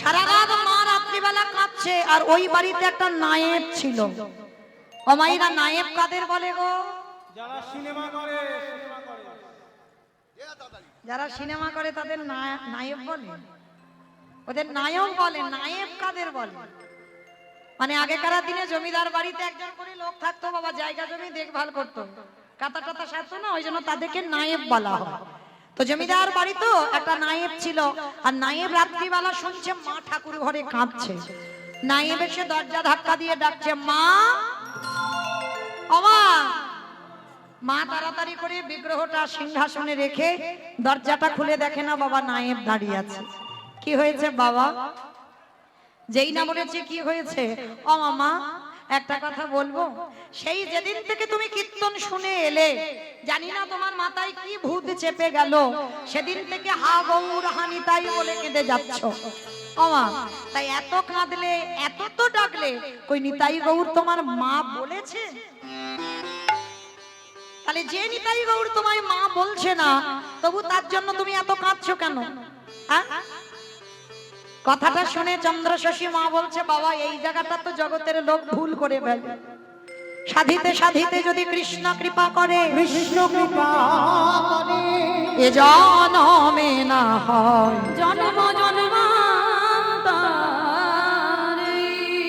সারা রাত মা রাত্রিবেলা কাঁদছে। আর ওই বাড়িতে একটা নায়েব ছিল। অমাইরা নায়েব কাদের বলে গো? যারা সিনেমা করে, যারা সিনেমা করে তাদের নায়েব বলে, ওদের নায়ক বলে। নায়েব কাদের বলে? মানে আগেকার দিনে জমিদার বাড়িতে একজন করে লোক থাকতো, বাবা জায়গা জমি দেখভাল করতো, কাতা টাতা সারতো না, ওই জন্য তাদেরকে নায়েব বলা হয়। তো জমিদার বাড়ি তো একটা নায়েব ছিল। আর নায়েব রাত্রিবেলা শুনছে মা ঠাকুর ঘরে কাঁদছে। নায়েব এসে দরজা ধাক্কা দিয়ে ডাকছে, মা ওমা। মা তাড়াতাড়ি করে বিগ্রহটা সিংহাসনে রেখে দরজাটা খুলে দেখে না বাবা নায়েব দাঁড়িয়ে আছে। কি হয়েছে বাবা? যেই না বলেছে কি হয়েছে, ও মামা একটা কথা বলবো, সেই যেদিন থেকে তুমি কীর্তন শুনে এলে, জানি না তোমার মাথায় কি ভূত চেপে গেল, সেদিন থেকে হা গৌর হানি তাই বলে কেঁদে যাচ্ছ। ওমা তাই এত কাঁদলে, এত তো ডাকলে, কই নিতাই গৌর তোমার মা বলেছে? তাহলে যে নিতাই গৌর তোমায় মা বলছে না, তবু তার জন্য তুমি এত কাঁদছো কেন? কথাটা শুনে চন্দ্রশশী মা বলছে, বাবা এই জায়গাটা তো জগতের লোক ভুল করে ফেলে। সাধিতে সাধিতে যদি কৃষ্ণ কৃপা করে, কৃষ্ণ কৃপা করে, এ জনমে না হয় জন্ম জন্মান্তরে।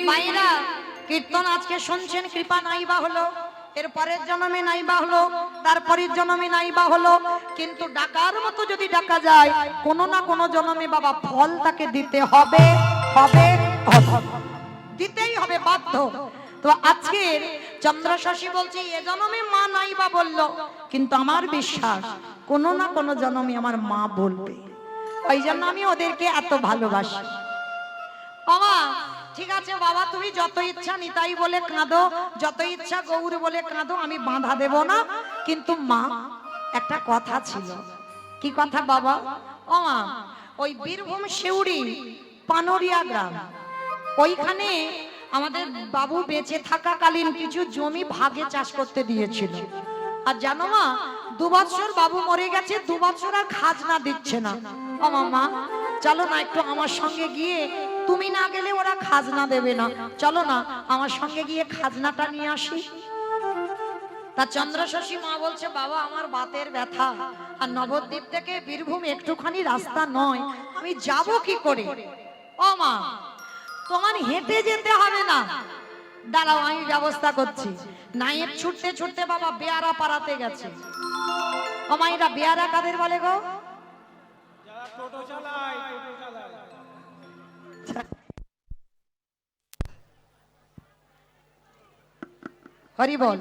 মায়েরা কীর্তন আজকে শুনছেন, কৃপা নাই বা হলো, এর পরের জন্মে নাই বা হলো, তারপরের জন্মে নাই বা হলো, কিন্তু ডাকার মতো যদি ডাকা যায়, কোনো না কোনো জন্মে বাবা ফল তাকে দিতে হবে, হবে, দিতেই হবে, বাধ্য। তো আজকের চন্দ্রশশী বলছে, এ জন্মে মা নাই বা বললো, কিন্তু আমার বিশ্বাস কোনো না কোনো জন্মে আমার মা বলবে। ওই জন্য আমি ওদেরকে এত ভালোবাসি। বাবা ঠিক আছে বাবা, তুমি যত ইচ্ছা নিতাই বলে কাঁদো, যত ইচ্ছা গৌর বলে কাঁদো, আমি বাধা দেব না। কিন্তু মা একটা কথা ছিল। কি কথা বাবা? ও মা, ওই বীরভূম শিউড়ি পানরিয়া গ্রাম, ওইখানে আমাদের বাবু বেঁচে থাকাকালীন কিছু জমি ভাগে চাষ করতে দিয়েছিল। আর জানো মা, 2 বছর বাবু মরে গেছে, 2 বছর আর খাজনা দিচ্ছে না। ও মা চলো না একটু আমার সঙ্গে গিয়ে, তুমি না গেলে ওরা খাজনা দেবে না, চলো না আমার সঙ্গে গিয়ে খাজনাটা নিয়ে আসি। তা চন্দ্রশশী মা বলছে, বাবা আমার বাতের ব্যথা, আর নবদ্বীপ থেকে বীরভূম একটুখানি রাস্তা নয়, আমি যাব কি করে? ও মা তোমার হেঁটে যেতে হবে না, দাঁড়াও আমি ব্যবস্থা করছি। নায়েব ছুটতে ছুটতে বাবা বেয়ারা পাড়াতে গেছে। ও মা এটা বেয়ারা কাদের বলে গো? যারা টোটো চালায়, টোটো চালায়। হরি বল।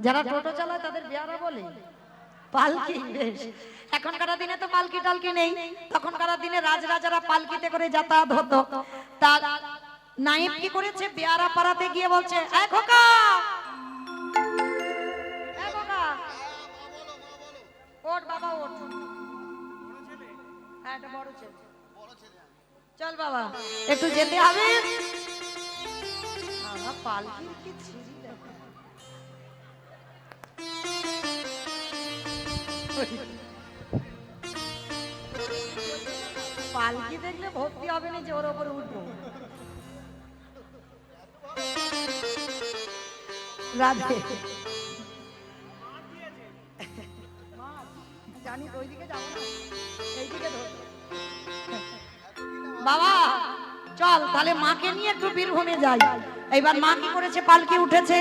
যারা টোটো চালায় তাদের বেয়ারা বলে? পালকি। বেশ, এখনকার দিনে তো পালকি টালকি নেই, তখনকার দিনে রাজরাজারা পালকিতে করে যাতায়াত হতো। তা নায়েব কি করেছে, বেয়ারা পাড়াতে গিয়ে বলছে, এই খোকা, এই খোকা, ওঠ বাবা ওঠ। হ্যাঁ এটা বড় ছেলে, চল বাবা একটু যেতে হবে। বাবা পালকি কি ছিঁড়ি দেখো। পালকি দেখলে ভক্তি হবে না যে ওর উপরে উঠবো। রাধে জানি ওইদিকে যাবো না, এইদিকে ধর। বাবা চল তাহলে মাকে নিয়ে একটু বীরভূমে যাই। এইবার মা কি করেছে, পালকি উঠেছে,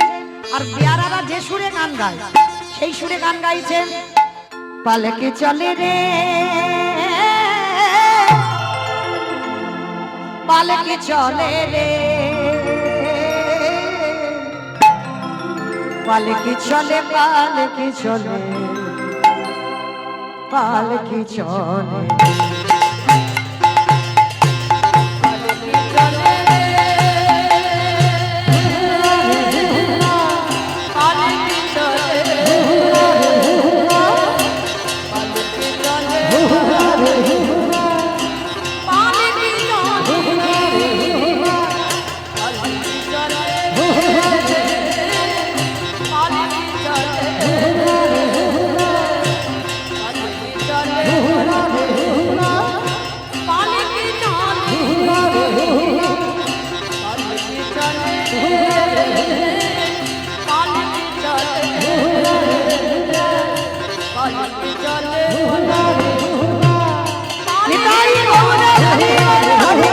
আর বেয়ারারা যে সুরে গান গায় সেই সুরে গান গাইছে, পালকি চলে রে পালকি চলে রে, পালকি চলে, পালকি চলে, পালকি চলে। Hare নিতাই গৌর হরি হরি হরি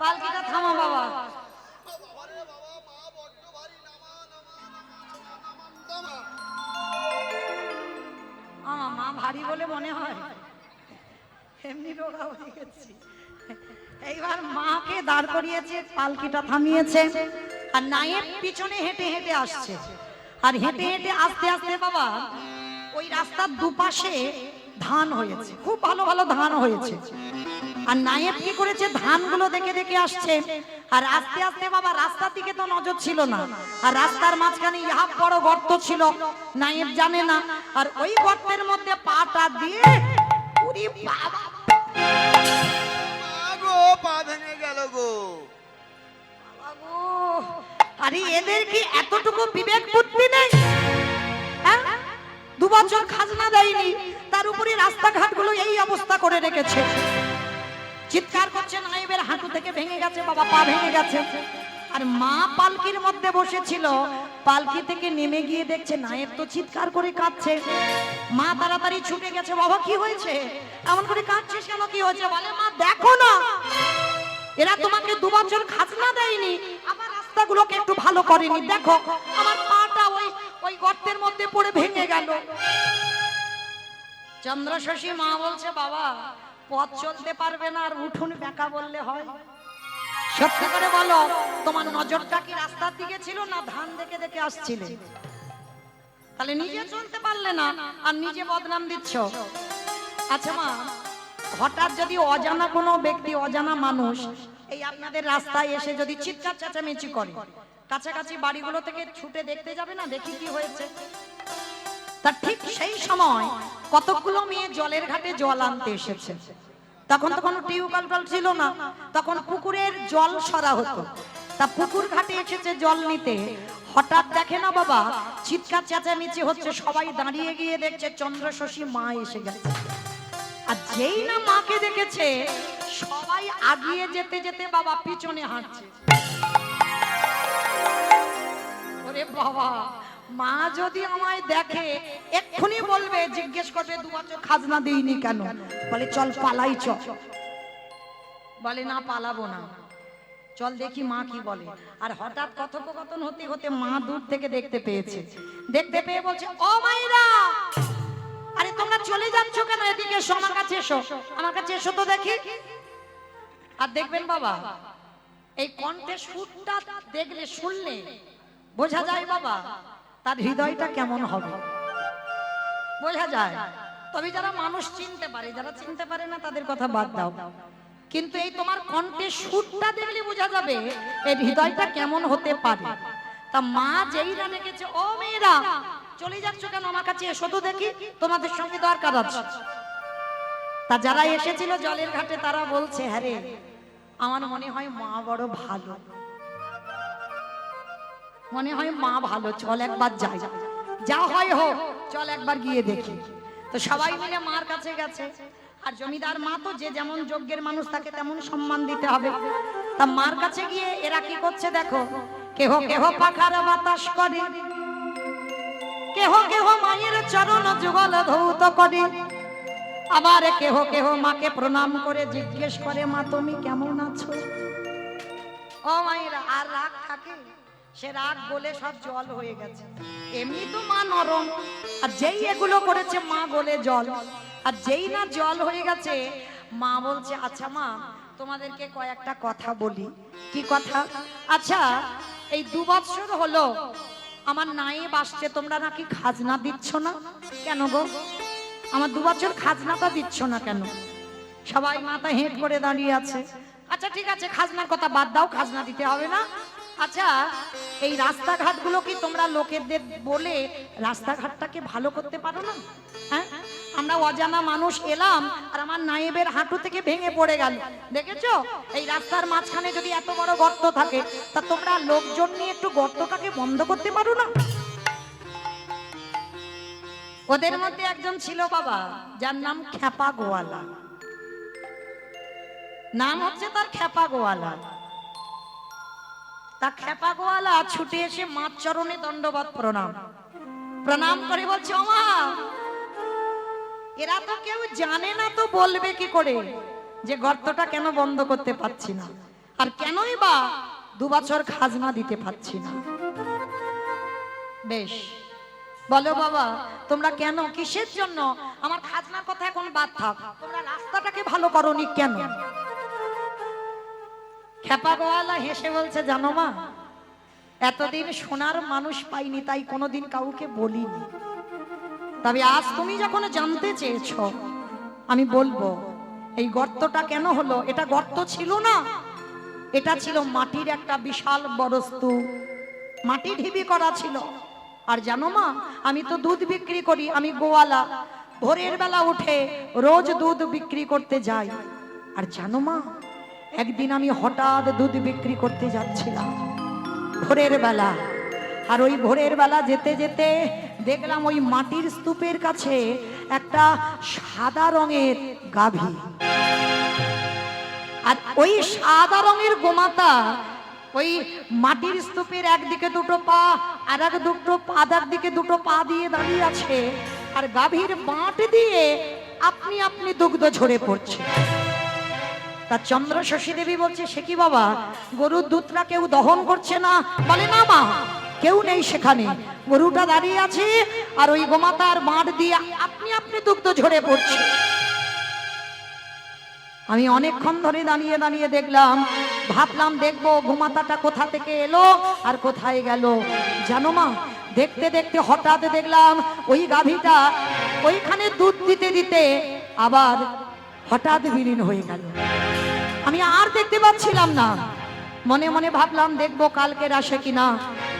পালকিটা থামো বাবা। আমার মা ভারী বলে মনে হয়, এমনি রোগা হয়ে গেছি। এইবার মাকে দাঁড় করিয়েছে, পালকিটা থামিয়েছে, আর নায়েব পিছনে হেঁটে হেঁটে আসছে। আর হেঁটে হেঁটে আস্তে আস্তে বাবা ওই রাস্তার দুপাশে ধান হয়েছে, খুব ভালো ভালো ধান হয়েছে। আর নায়েব কি করেছে, ধানগুলো দেখে দেখে আসছে। আর আস্তে আস্তে বাবা রাস্তার দিকে তো নজর ছিল না, আর রাস্তার মাঝখানে ইহা বড় গর্ত ছিল, নায়েব জানে না। আর ওই গর্তের মধ্যে পাটা দিয়ে উরি বাবা, গো পা ভেঙে গেল গো। বাবু, আরে এদের কি এতটুকু বিবেক বুদ্ধি নেই? হ্যাঁ, 2 বছর খাজনা দেয়নি, তার উপরে রাস্তাঘাট গুলো এই অবস্থা করে রেখেছে। চিৎকার করছে, নায়েবের হাঁটু থেকে ভেঙে গেছে বাবা, পা ভেঙে গেছে। আর মা পালকির মধ্যে বসেছিল, পালকি থেকে নেমে গিয়ে দেখছে নায়েব তো চিৎকার করে কাঁদছে। মা তাড়াতাড়ি ছুটে গেছে, বাবা কি হয়েছে, এমন করে কাঁদছিস কেন, কি হয়েছে? বলে মা দেখো না, এরা তোমাকে 2 বছর খাজনা দেয়নি, আমার রাস্তাগুলোকে একটু ভালো করেনি, দেখো আমার পাটা ওই গর্তের মধ্যে পড়ে ভেঙে গেল। চন্দ্রশশী মা বলছে, বাবা পথ চলতে পারবে না আর উঠুন বেকা বললে হয়? সত্যি করে বলো, তোমার নজরটা কি রাস্তার দিকে ছিল না ধান দেখে দেখে আসছিলে? তাহলে নিজে চলতে পারলে না আর নিজে বদনাম দিচ্ছ। আচ্ছা মা, হঠাৎ যদি অজানা কোনো ব্যক্তি, অজানা মানুষ এই আপনাদের রাস্তায় এসে যদি চিৎকার চেঁচামেচি করে, কাছাকাছি বাড়িগুলো থেকে ছুটে দেখতে যাবে না, দেখি কি হয়েছে? তার ঠিক সেই সময় কতগুলো মেয়ে জলের ঘাটে জল আনতে এসেছে। তখন তো কোনো টিউবওয়েল ছিল না, তখন পুকুরের জল সরা হতো। তা পুকুর ঘাটে এসেছে জল নিতে, হঠাৎ দেখে না বাবা চিৎকার চেঁচামেচি হচ্ছে, সবাই দাঁড়িয়ে গিয়ে দেখছে চন্দ্রশশী মা এসে গেছে। আর যেই না মাকে দেখেছে, সবাই আগিয়ে যেতে যেতে বাবা পিছনে হাঁটছে। ওরে বাবা, মা যদি আমায় দেখে এক্ষুনি বলবে, জিজ্ঞেস করবে 2 বছর খাজনা দিইনি কেন? বলে চল পালাই, চল। বলে না পালাবো না, চল দেখি মা কি বলে। আর হঠাৎ কথোপকথন হতে হতে মা দূর থেকে দেখতে পেয়েছে, দেখতে পেয়ে বলছে, ও মাইরা, আরে তোমরা চলে যাচ্ছ কেন? এদিকে এসো, আমার কাছে এসো, আমার কাছে এসো তো দেখি। আর দেখবেন বাবা, এই কণ্ঠের সুরটা দেখলে, শুনলে বোঝা যায় বাবা তার হৃদয়টা কেমন হবে, বোঝা যায়। তবে যারা মানুষ চিনতে পারে, যারা চিনতে পারে না তাদের কথা বাদ দাও, কিন্তু এই তোমার কণ্ঠের সুরটা দেখলে বোঝা যাবে এই হৃদয়টা কেমন হতে পারে। তা মা যেই না দেখেছে, ও মেয়েরা চলে যাচ্ছ কেন, আমার কাছে এসো তো দেখি, তোমাদের সঙ্গে দরকার আছে। তা যারা এসেছিল জলের ঘাটে তারা বলছে, হ্যাঁ রে, আমার মনে হয় মা বড় ভালো, মনে হয় মা ভালো, চল একবার যাই, যা হয় হোক চল একবার গিয়ে দেখি। তো সবাই মিলে মার কাছে গেছে। আর জমিদার মা তো যে যেমন যোগ্যের মানুষ, তাকে তেমন সম্মান দিতে হবে। তা মার কাছে গিয়ে এরা কি করছে দেখো, কেহ কেহ পাখার বাতাস করে, কেহ কেহ মায়ের চরণ যুগল ধৌত করে, আবার কেহ কেহ মাকে প্রণাম করে জিজ্ঞেস করে, মা তুমি কেমন আছো? ও মায়েরা, আর রাগ থাকে? সে রাগ বলে সব জল হয়ে গেছে। এমনি তো মা নরম, আর যেই এগুলো করেছে মা গলে জল। আর যেই না জল হয়ে গেছে, মা বলছে, আচ্ছা মা তোমাদেরকে কয়েকটা কথা বলি। কি কথা? আচ্ছা, এই 2 বছর হলো আমার নায়েব আসছে, তোমরা নাকি খাজনা দিচ্ছ না কেন গো? আমার 2 বছর খাজনাটা দিচ্ছ না কেন? সবাই মাথা হেঁট করে দাঁড়িয়ে আছে। আচ্ছা ঠিক আছে, খাজনার কথা বাদ দাও, খাজনা দিতে হবে না। আচ্ছা, এই রাস্তাঘাট গুলো কি তোমরা লোকেদের বলে রাস্তাঘাটটাকে ভালো করতে পারো না? হ্যাঁ, আমরা অজানা মানুষ এলাম আর আমার নায়েবের হাঁটু থেকে ভেঙে পড়ে গেল, দেখেছো? এই রাস্তার মাঝখানে যদি এত বড় গর্ত থাকে, তা তোমরা লোকজন নিয়ে একটু গর্তটাকে বন্ধ করতে পারো না? ওদের মধ্যে একজন ছিল বাবা, যার নাম খ্যাপা গোয়ালা। নাম হচ্ছে তার খ্যাপা গোয়ালা। তা খ্যাপা গোয়ালা ছুটে এসে মার চরণে দণ্ডবত প্রণাম প্রণাম করে বলছে, ও মা, এরা তো কেউ জানে না, তো বলবে কি করে যে গর্তটা কেন বন্ধ করতে পারছি না, আর কেনই বা 2 বছর খাজনা দিতে পারছি না। বেশ, বলো বাবা, তোমরা কেন, কিসের জন্য? আমার খাজনার কথা এখন বাদ থাক, তোমরা রাস্তাটাকে ভালো করোনি কেন? খ্যাপা গোয়ালা হেসে বলছে, জানো মা, এতদিন সোনার মানুষ পাইনি, তাই কোনোদিন কাউকে বলিনি। তবে আজ তুমি যখন জানতে চেয়েছো, আমি বলবো এই গর্তটা কেন হলো। এটা গর্ত ছিল না, এটা ছিল মাটির একটা বিশাল বড় স্তূপ, মাটি ঢিবি করা ছিল। আর জানো মা, আমি তো দুধ বিক্রি করি, আমি গোয়ালা, ভোরের বেলা উঠে রোজ দুধ বিক্রি করতে যাই। আর জানো মা, একদিন আমি হঠাৎ দুধ বিক্রি করতে যাচ্ছিলাম ভোরের বেলা, আর ওই ভোরের বেলা যেতে যেতে দেখলাম ওই মাটির স্তূপের কাছে একটা সাদা রঙের গাভী, আর ওই সাদা রঙের গোমাতা ওই মাটির স্তূপের একদিকে 2টো পা আর একদিকে 2টো পা দিয়ে দাঁড়িয়ে আছে, আর গাভীর বাঁট দিয়ে আপনি আপনি দুগ্ধ ঝরে পড়ছে। তা চন্দ্র শশী দেবী বলছে, সে কি বাবা, গরুর দুধটা কেউ দহন করছে না? বলে, না মা, কেউ নেই সেখানে, গরুটা দাঁড়িয়ে আছে আর ওই গোমাতার বাঁট দিয়ে আপনি আপনি দুগ্ধ ঝরে পড়ছে। আমি অনেকক্ষণ ধরে দাঁড়িয়ে দাঁড়িয়ে দেখলাম, ভাবলাম দেখবো গোমাতাটা কোথা থেকে এলো আর কোথায় গেল। জানো মা, দেখতে দেখতে হঠাৎ দেখলাম ওই গাভীটা ওইখানে দুধ দিতে দিতে আবার হঠাৎ বিলীন হয়ে গেল। আমি আর দেখতে পাচ্ছিলাম না। মনে মনে ভাবলাম দেখবো কালকের আসে কিনা।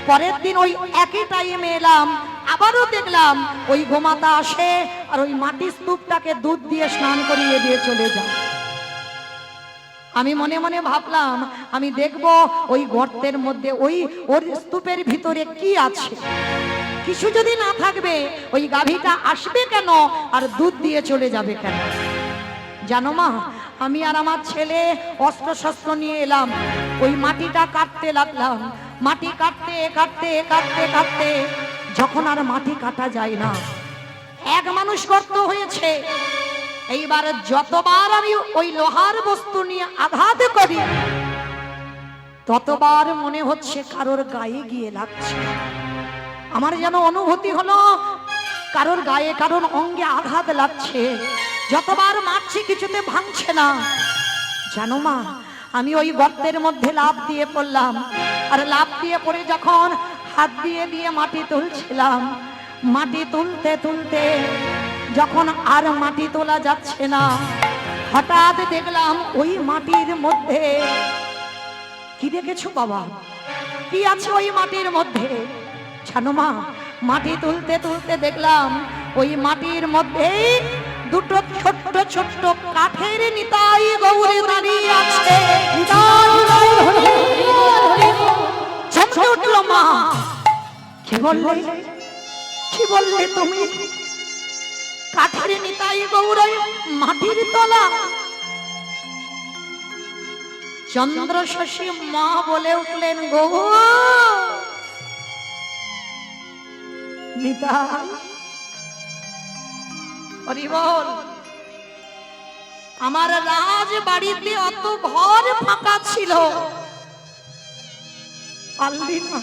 পরের দিন ওই একই টাইমে এলাম, আবারও দেখলাম ওই গোমাতা আসে আর ওই মাটির স্তূপটাকে দুধ দিয়ে স্নান করিয়ে দিয়ে চলে যায়। আমি মনে মনে ভাবলাম আমি দেখব ওই গর্তের মধ্যে ওর স্তূপের ভিতরে কি আছে। কিছু যদি না থাকবে, ওই গাভীটা আসবে কেন আর দুধ দিয়ে চলে যাবে কেন? জানো মা, আমি আর আমার ছেলে অস্ত্র শস্ত্র নিয়ে এলাম, ওই মাটিটা কাটতে লাগলাম। মাটি কাটতে কাটতে কাটতে কাটতে যখন আর মাটি কাটা যায় না, এক মানুষ গর্ত হয়েছে। এইবার যতবার আমি ওই লোহার বস্তু নিয়ে আঘাত করি, ততবার মনে হচ্ছে কারোর গায়ে গিয়ে লাগছে। আমার যেন অনুভূতি হলো কারোর গায়ে, কারোর অঙ্গে আঘাত লাগছে। যতবার মারছি কিছুতে ভাঙছে না। জানো মা, আমি ওই গর্তের মধ্যে লাফ দিয়ে পড়লাম, আর লাফ দিয়ে পড়ে যখন হাত দিয়ে দিয়ে মাটি তুলছিলাম, মাটি তুলতে তুলতে যখন আর মাটি তোলা যাচ্ছে না, হঠাৎ দেখলাম ওই মাটির মধ্যে কি দেখেছো বাবা? কি আছে ওই মাটির মধ্যে? জানো মা, মাটি তুলতে তুলতে দেখলাম ওই মাটির মধ্যে 2টো ছোট্ট ছোট্ট কাঠের নিতাই গৌরী দাঁড়িয়ে আছে। চমকে উঠল মা, কি বললে, কি বললে তুমি? কাঠের নিতাই গৌরী মাটির তলা? চন্দ্র শশী মা বলে উঠলেন, গো নিতাই, হরি বল, আমার রাজ বাড়িতে অত ঘর ফাঁকা ছিল, পারলি না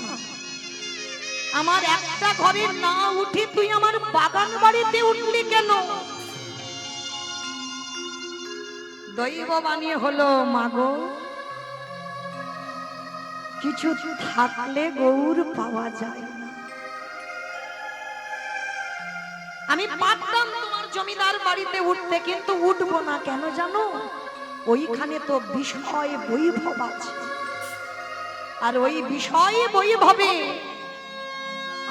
আমার একটা ঘরে না উঠে তুই আমার বাগান বাড়িতে উঠলি কেন? দৈব বানিয়ে হলো, মাগো কিছু থাকলে গৌর পাওয়া যায় না। আমি পারতাম তোমার জমিদার বাড়িতে উঠতে, কিন্তু উঠবো না। কেন জানো? ওইখানে তো বিষয় বৈভব আছে, আর ওই বিষয় বৈভবে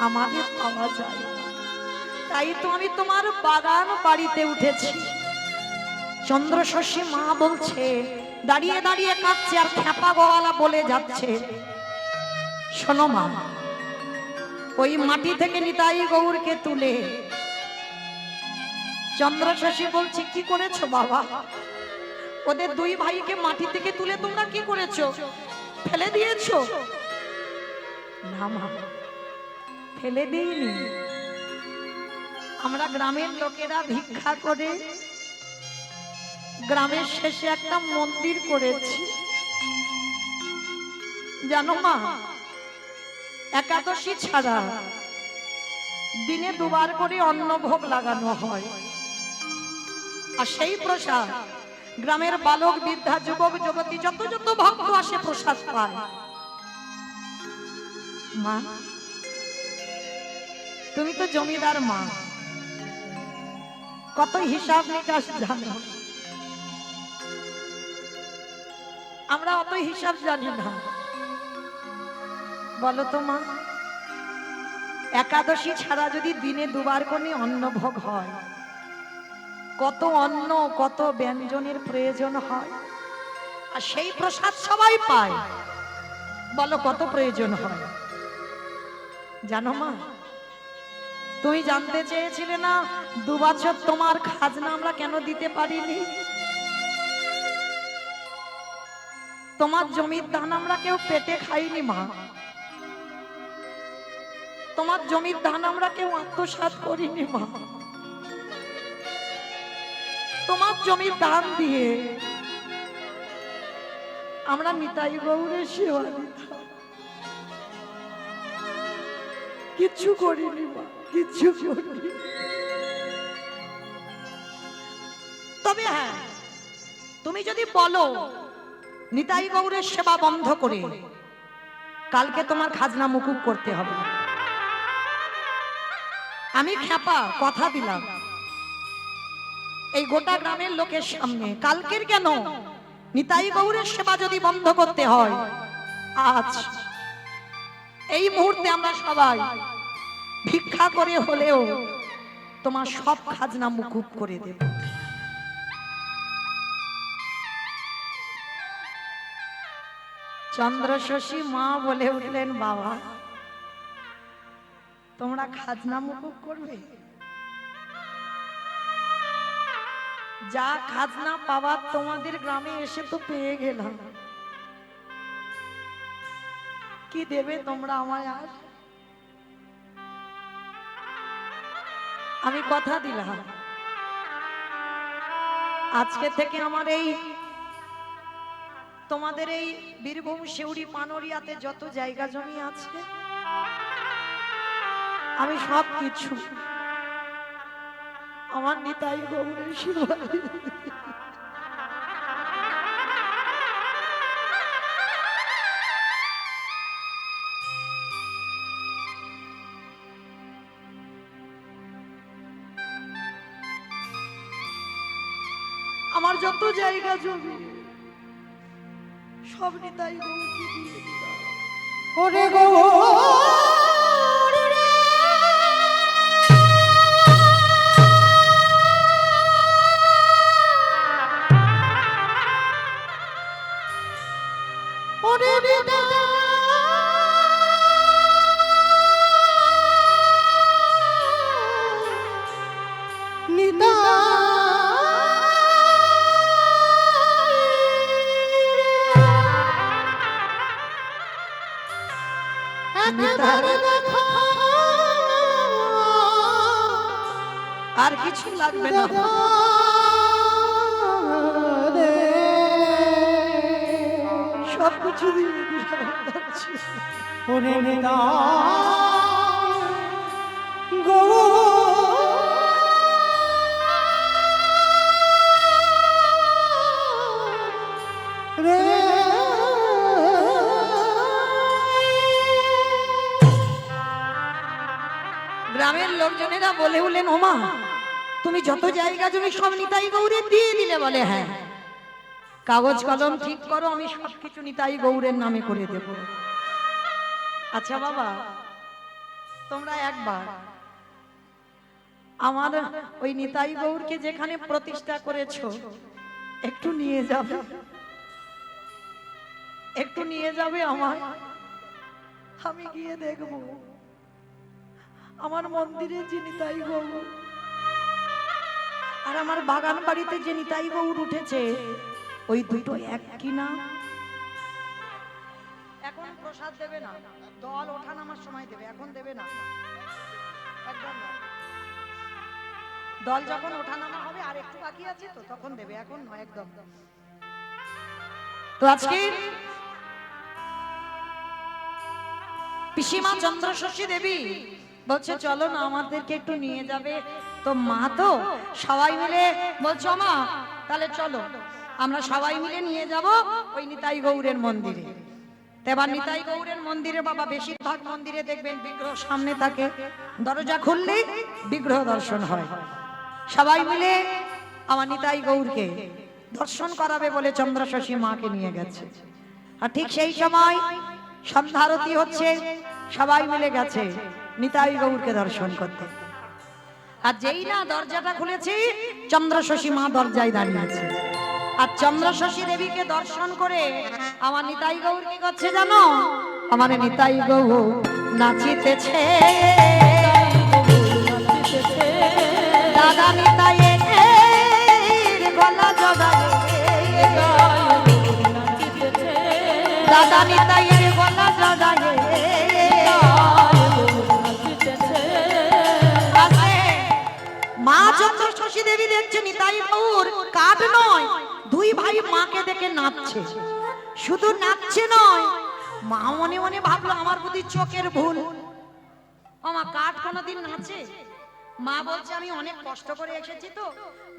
আমাদের পাওয়া যায় না। তাই তো আমি তোমার বাগান বাড়িতে উঠেছি। চন্দ্র শশী মা বলছে, দাঁড়িয়ে দাঁড়িয়ে কাঁদছে, আর খ্যাপা গোয়ালা বলে যাচ্ছে, শোনো মা, ওই মাটি থেকে নিতাই গৌরকে তুলে চন্দ্র শশী বলছে, কি করেছো বাবা? ওদের দুই ভাইকে মাটি থেকে তুলে তোমরা কি করেছো? ফেলে দিয়েছো? না মা, ফেলে দিইনি। আমরা গ্রামের লোকেরা ভিক্ষা করে গ্রামের শেষে একটা মন্দির করেছি। জানো মা, একাদশী ছাড়া দিনে দুবার করে অন্নভোগ লাগানো হয়, আর সেই প্রসাদ গ্রামের বালক বৃদ্ধা যুবক যুবতী যত যত ভক্ত আসে প্রসাদ পায়। মা, তুমি তো জমিদার মা, কত হিসাব নিকাশ জানো, আমরা অত হিসাব জানি না। বলো তো মা, একাদশী ছাড়া যদি দিনে দুবার করে অন্নভোগ হয়, কত অন্ন কত ব্যঞ্জনের প্রয়োজন হয়, আর সেই প্রসাদ সবাই পায়, বলো কত প্রয়োজন হয়। জানো মা, তুমি জানতে চেয়েছিলে না 2 বছর তোমার খাজনা আমরা কেন দিতে পারিনি? তোমার জমির ধান আমরা কেউ পেটে খাইনি মা, তোমার জমির ধান আমরা কেউ আত্মসাৎ করিনি মা। তোমার জমির ধান দিয়ে আমরা নিতাই গৌরের সেবা দিতাম, কিচ্ছু করিনি মা, কিচ্ছু করিনি। তবে হ্যাঁ, তুমি যদি বলো নিতাই গৌরের সেবা বন্ধ করে কালকে তোমার খাজনা মুকুব করতে হবে, আমি খেপা কথা দিলাম এই গোটা গ্রামের লোকের সামনে, কালকের কেন নিতাই গৌরের সেবা যদি বন্ধ করতে হয়, আজ এই মুহূর্তে আমরা সবাই ভিক্ষা করে হলেও তোমার সব খাজনা মুকুব করে দেব। চন্দ্র শশী মা বলে উঠলেন, বাবা তোমরা খাজনা মুকুব করবে? যা খাজনা পাওয়ার তোমাদের গ্রামে এসে তো পেয়ে গেলাম, কি দেবে তোমরা আমায়? আর আমি কথা দিলাম আজকে থেকে আমার এই তোমাদের এই বীরভূম শিউরি পানরিয়াতে যত জায়গা জমি আছে, আমি সব কিছু আমার নিতাই গৌরের সেবা আমার যত জায়গা জমি সব নিতাই গৌরকে দিয়ে দিলাম। ওরে গৌর রে, ওরে নিতাই আর কিছু লাগবে না, সব কিছু দিয়ে দিলাম। ওরে নিতাই গৌর রে, গ্রামের লোকজনেরা বলে উঠলেন, ওমা তুমি যত জায়গা জমি সব নিতাই গৌরের দিয়ে দিলে? বলে হ্যাঁ, কাগজ কলম ঠিক করো, আমি সবকিছু নিতাই গৌরের নামে করে দেব। আচ্ছা বাবা, তোমরা একবার আমার ওই নিতাই গৌরকে যেখানে প্রতিষ্ঠা করেছো একটু নিয়ে যাবে, একটু নিয়ে যাবে আমার, আমি গিয়ে দেখব আমার মন্দিরে যে নিতাই গৌর আর আমার বাগান বাড়িতে যে নিতাই গৌর উঠেছে ওই দুটো এক কিনা? এখন প্রসাদ দেবে না, দল ওঠানামার সময় দেবে, এখন দেবে না, একদম না। দল যখন ওঠানামা হবে আর একটু বাকি আছে তো তখন দেবে, এখন নয় একদম। তো আজকে পিসিমা চন্দ্রশশী দেবী বলছে চলো না আমাদেরকে একটু নিয়ে যাবে। তো মা তো সবাই মিলে বলছো মা তাহলে চলো আমরা সবাই মিলে নিয়ে যাব ওই নিতাই গৌরের মন্দিরে। এবার নিতাই গৌরের মন্দিরে বাবা বেশিরভাগ মন্দিরে দেখবেন বিগ্রহ সামনে থাকে, দরজা খুললেই বিগ্রহ দর্শন হয়। সবাই মিলে আমার নিতাই গৌরকে দর্শন করাবে বলে চন্দ্রশশী মাকে নিয়ে গেছে। আর ঠিক সেই সময় সন্ধ্যা আরতি হচ্ছে, সবাই মিলে গেছে নিতাই গৌরকে দর্শন করতে। আর যেই না দরজাটা খুলেছি চন্দ্রশশী মা দরজায় দাঁড়িয়েছে। আর চন্দ্রশশী দেবীকে দর্শন করে আমার নিতাই গৌর কি করছে জানো? আমার নিতাই গৌর নাচিতেছে, দাদা নিতাই গলা জগায়, দাদা নিতাই গলা জগায়। মা চন্দ্রশশী দেবী দেখছে নিতাই গৌর কাঠ নয়, দুই ভাই মাকে দেখে নাচছে। শুধু নাচছে নয়, মা মনে মনে ভাবলো আমার বুদ্ধি চোখের ভুল, আমার কাঠ কোনোদিন নাচে? মা বলছে আমি অনেক কষ্ট করে এসেছি তো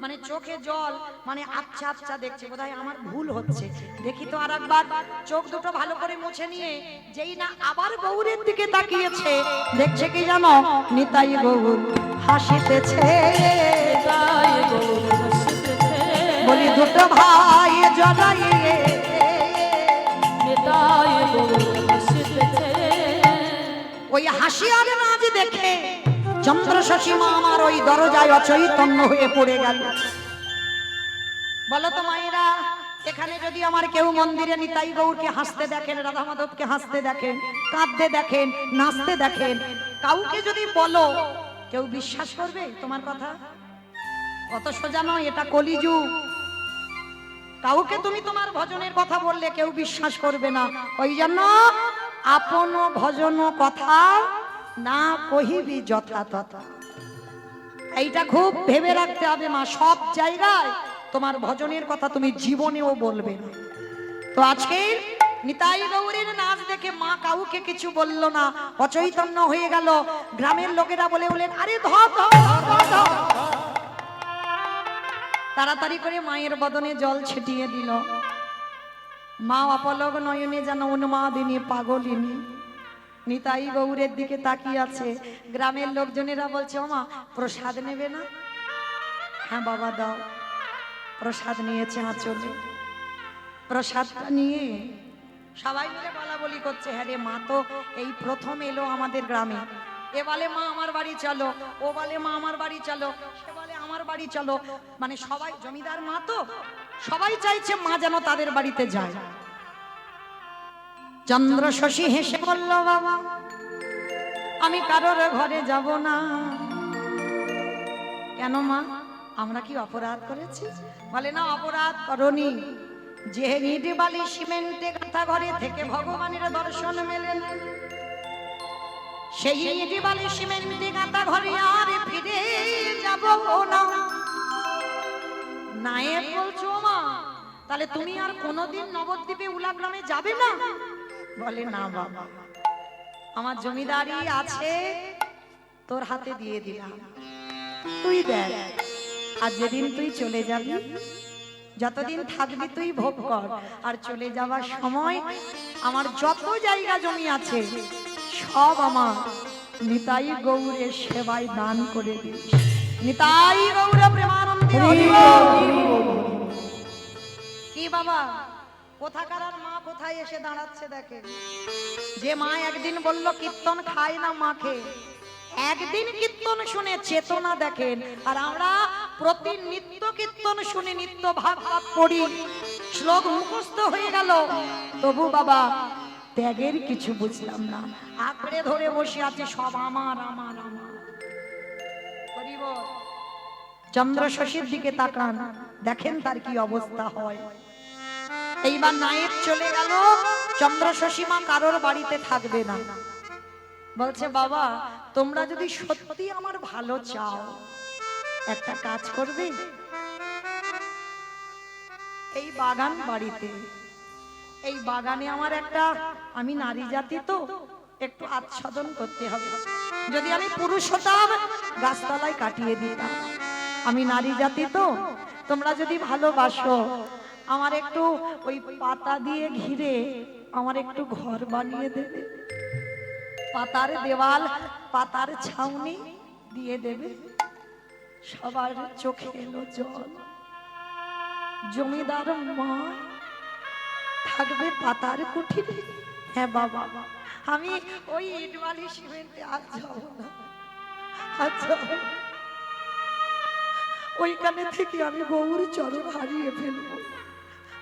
মানে চোখে জল মানে আচ্ছা আচ্ছা দেখছে, বোধহয় আমার ভুল হচ্ছে, দেখি তো আর একবার। চোখ দুটো ভালো করে মুছে নিয়ে যেই না আবার গৌরের দিকে তাকিয়েছে, দেখছে কি জানো? নিতাই গৌর হাসিতেছে। বলি দুটো ভাই জড়াইয়ে ওই হাসি আর নাচ দেখে চন্দ্রশশী মা আমার ওই দরজায় অচৈতন্য হয়ে পড়ে গেল। বলো তো মায়েরা, এখানে যদি আমার কেউ মন্দিরে নিতাই গৌরকে হাসতে দেখেন, রাধা মাধবকে হাসতে দেখেন, কাঁদতে দেখেন, নাচতে দেখেন, কাউকে যদি বলো কেউ বিশ্বাস করবে তোমার কথা? কত সোজা নয়, এটা কলিযুগ। কাউকে তুমি তোমার ভজনের কথা বললে কেউ বিশ্বাস করবে না। ওই জন্য আপন ভজন কথা না কহিবি যথা তথা, এইটা খুব ভেবে রাখতে হবে মা। সব জায়গায় তোমার ভজনের কথা তুমি জীবনেও বলবে না। তো আজকে নিতাই গৌরের নাচ দেখে মা কাউকে কিছু বলল না, অচৈতন্য হয়ে গেল। গ্রামের লোকেরা বলে বলেন আরে ধর ধর ধর ধর। তাড়াতাড়ি করে মায়ের বদনে জল ছিটিয়ে দিল। মা অপলক নয়নে যেন উন্মাদিনী পাগলিনী নিতাই গৌরের দিকে তাকিয়ে আছে। গ্রামের লোকজনেরা বলছে ওমা প্রসাদ নেবে না? হ্যাঁ বাবা দাও। প্রসাদ নিয়েছে আঁচলে, প্রসাদটা নিয়ে সবাই মিলে বলা বলি করছে হ্যাঁ রে মা তো এই প্রথম এলো আমাদের গ্রামে। এ বলে মা আমার বাড়ি চলো, ও বলে মা আমার বাড়ি চলো, সে বলে আমার বাড়ি চলো। মানে সবাই জমিদার মা তো সবাই চাইছে মা যেন তাদের বাড়িতে যায়। চন্দ্রশশী হেসে বলল বাবা আমি কারোর ঘরে যাব না। কেন মা, আমরা কি অপরাধ করেছি? বলে না অপরাধ করনি, যে ইট বালি সিমেন্টে গাঁথা ঘরে থেকে ভগবানের দর্শন মেলে না, সেই ইট বালি সিমেন্টে গাঁথা ঘরে আর ফিরে যাব না। নায়েব বলছো মা তাহলে তুমি আর কোনোদিন নবদ্বীপে উলাগ্রামে যাবে না? বলে না বাবা আমার জমিদারি আছে তোর হাতে দিয়ে দিলাম, তুই দেখ। আর যেদিন তুই চলে যাবি, যতদিন থাকবি তুই ভোগ কর, আর চলে যাবার সময় আমার যত জায়গা জমি আছে সব আমার নিতাই গৌরের সেবায় দান করে দিস। নিতাই গৌর প্রেমানন্দে হরি বল। কি বাবা কোথাকার মা কোথায় এসে দাঁড়াচ্ছে দেখে। যে মা একদিন বলল কীর্তন খায় না মাকে, একদিন কীর্তন শুনে চেতনা দেখেন। আর আমরা প্রতি নিত্য কীর্তন শুনে নিত্য ভাগবত পড়ি, শ্লোক মুখস্থ হয়ে গেল, তবু বাবা ত্যাগের কিছু বুঝলাম না। আঁকড়ে ধরে বসে আছে সব আমার আমার আমার। চন্দ্র শশীর দিকে তাকান, দেখেন তার কি অবস্থা হয়। এইবার নায়েব চলে গেল, চন্দ্র শশী মা কারোর বাড়িতে থাকবে না। বলছে বাবা, তোমরা যদি সত্যি আমার ভালো চাও একটা কাজ করবে, এই বাগান বাড়িতে, এই বাগানে আমার একটা, আমি নারী জাতি তো একটু আচ্ছাদন করতে হবে। যদি আমি পুরুষ হতাম গাছতলায় কাটিয়ে দিতাম, আমি নারী জাতি তো, তোমরা যদি ভালোবাসো আমার একটু ওই পাতা দিয়ে ঘিরে আমার একটু ঘর বানিয়ে দেবে, পাতার দেওয়াল, পাতার ছাউনি দিয়ে দেবে। সবার চোখে এলো জল। জমিদার মা থাকবে পাতার কুঠিরে। হ্যাঁ বাবা, আমি ওই ইট বালি সিমেন্টে আর যাব না, আর যাব না। ওইখানে থেকে আমি গৌর চরণ হারিয়ে ফেলবো,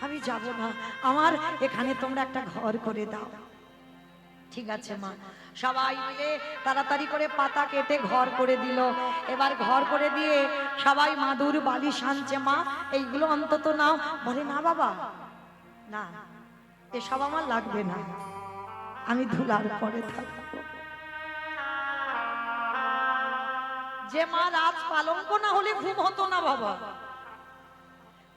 আমি যাব না। আমার এখানে তোমরা একটা ঘর করে দাও। ঠিক আছে মা। সবাই মিলে তাড়াতাড়ি করে পাতা কেটে ঘর করে দিল। এবার ঘর করে দিয়ে সবাই মাদুর বালিশ আনছে। মা এইগুলো অন্তত নাও। বলে না বাবা, না এসব আমার লাগবে না, আমি ধুলার পরে থাকবো। যে মা রাত পালঙ্ক না হলে ঘুম হতো না বাবা,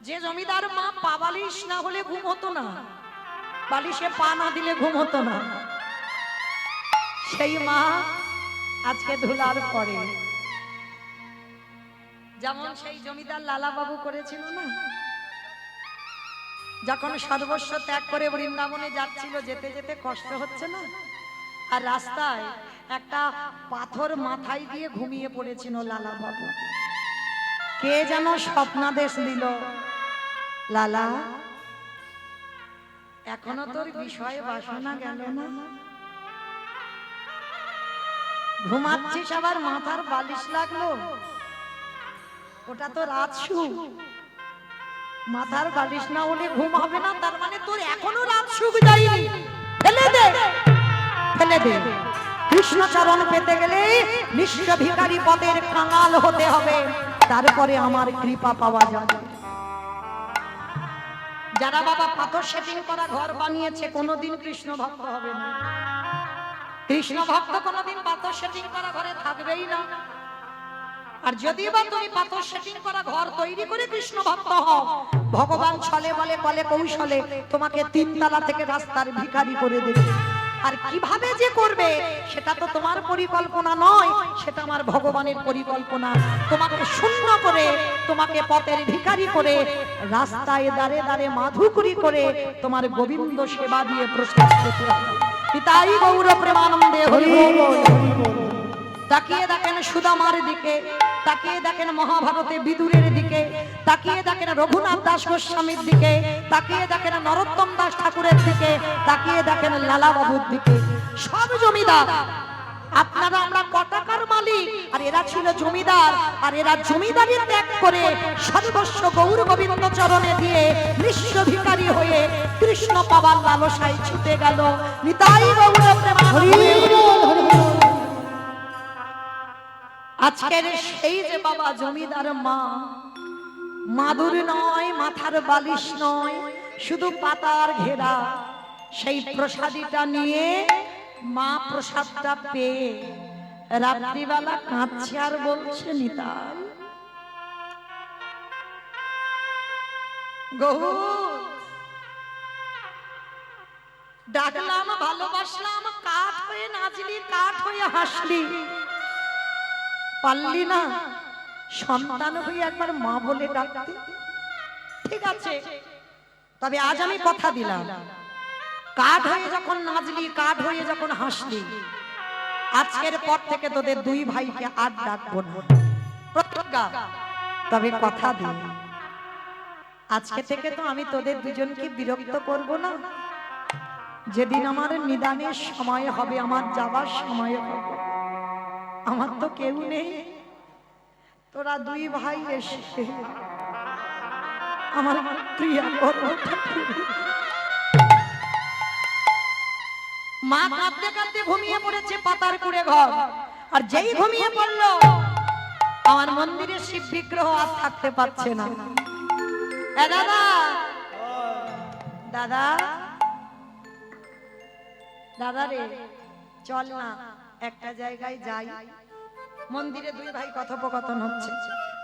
যে জমিদার মা পা বালিশ না হলে ঘুম হতো না, বালিশে পা না দিলে ঘুম হতো না, সেই মা আজকে ধুলার পরে, যেমন সেই জমিদার লালা বাবু করেছিল না, যখন সর্বস্ব ত্যাগ করে বৃন্দাবনে যাচ্ছিল, যেতে যেতে কষ্ট হচ্ছে না, আর রাস্তায় একটা পাথর মাথায় দিয়ে ঘুমিয়ে পড়েছিল লালা বাবু। কে যেন স্বপ্নাদেশ দিল, লালা এখনো তোর বিষয়ে বাসনা গেল না, ঘুমাচ্ছিস আবার মাথার বালিশ লাগলো, ওটা তো রাত সুখ, মাথার বালিশ না হলে ঘুম হবে না, তার মানে তোর এখনো রাত সুখ যায়নি, ফেলে দে, ফেলে দে। কৃষ্ণ চরণ পেতে গেলে নিঃস্ব ভিখারি পদের কাঙাল হতে হবে, তারপরে আমার কৃপা পাওয়া যাবে। যারা বাবা পাথর সেটিং করা ঘর বানিয়েছে কোনোদিন কৃষ্ণ ভক্ত হবে না, কৃষ্ণ ভক্ত কোনোদিন পাথর সেটিং করা ঘরে থাকবেই না। আর যদি বা তুমি পাথর সেটিং করা ঘর তৈরি করে কৃষ্ণ ভক্ত হও, ভগবান ছলে বলে বলে কৌশলে তোমাকে 3 তলা থেকে রাস্তার ভিখারি করে দেবে। আর কিভাবে যে করবে সেটা তো তোমার পরিকল্পনা নয়, সেটা আমার ভগবানের পরিকল্পনা। তোমাকে শূন্য করে, তোমাকে পথের ভিখারি করে, রাস্তায় দাঁড়ে দাঁড়ে মাধুকরী করে তোমার গোবিন্দ সেবা দিয়ে প্রসাদ পেতে হবে। পিতাই গৌর প্রেমানন্দে হরি বল। তাকিয়ে দেখেন সুদামার দিকে, তাকিয়ে দেখেন মহাভারতে বিদুরের দিকে, তাকিয়ে দেখেন রঘুনাথ দাস গোস্বামীর দিকে, তাকিয়ে দেখেন নরোত্তম দাস ঠাকুরের দিকে, তাকিয়ে দেখেন লালা বাবুর দিকে। সব জমিদার, আপনারা আমরা কটাকার মালিক, আর এরা ছিল জমিদার, আর এরা জমিদারি ত্যাগ করে সর্বস্ব গৌর গোবিন্দ চরণে দিয়ে নিঃস্ব ভিখারি হয়ে কৃষ্ণ পাবার লালসায় ছুটে গেল। নিতাই গৌর প্রেমানন্দে। আজকের সেই যে বাবা জমিদার মা, মাদুর নয়, মাথার বালিশ নয়, শুধু পাতার ঘেরা, সেই প্রসাদীটা নিয়ে মা প্রসাদটা পেয়ে রাত্রিবেলা কাঁদছে আর বলছে, নিতাই গৌর, ডাকলাম, ভালোবাসলাম, কাঠ হয়ে নাচলি, কাঠ হয়ে হাসলি, পারলি না সন্তান হয়ে একবার মা বলে ডাকতে। ঠিক আছে, তবে আজ আমি কথা দিলাম, কাঠ হয়ে যখন নাচলি, কাঠ হয়ে যখন হাসলি, আজকের পর থেকে তোদের 2 ভাইকে আর ডাকবো না, প্রতিজ্ঞা। তবে কথা দিই, আজকে থেকে তো আমি তোদের দুজনকে বিরক্ত করব না। যেদিন আমার নিদানের সময় হবে, আমার যাবার সময় হবে, আমার তো কেউ নেই, তোরা 2 ভাই এসে আমার প্রিয়া মা কাঁদতে কাঁদতে ঘুমিয়ে পড়েছে পাতার কুড়ে ঘর। আর যেই ঘুমিয়ে পড়লো আমার মন্দিরে শিব বিগ্রহ আর থাকতে পারছে না। এ দাদা, দাদা, দাদা রে, চল না একটা জায়গায় যাই। মন্দিরে দুই ভাই কথোপকথন হচ্ছে।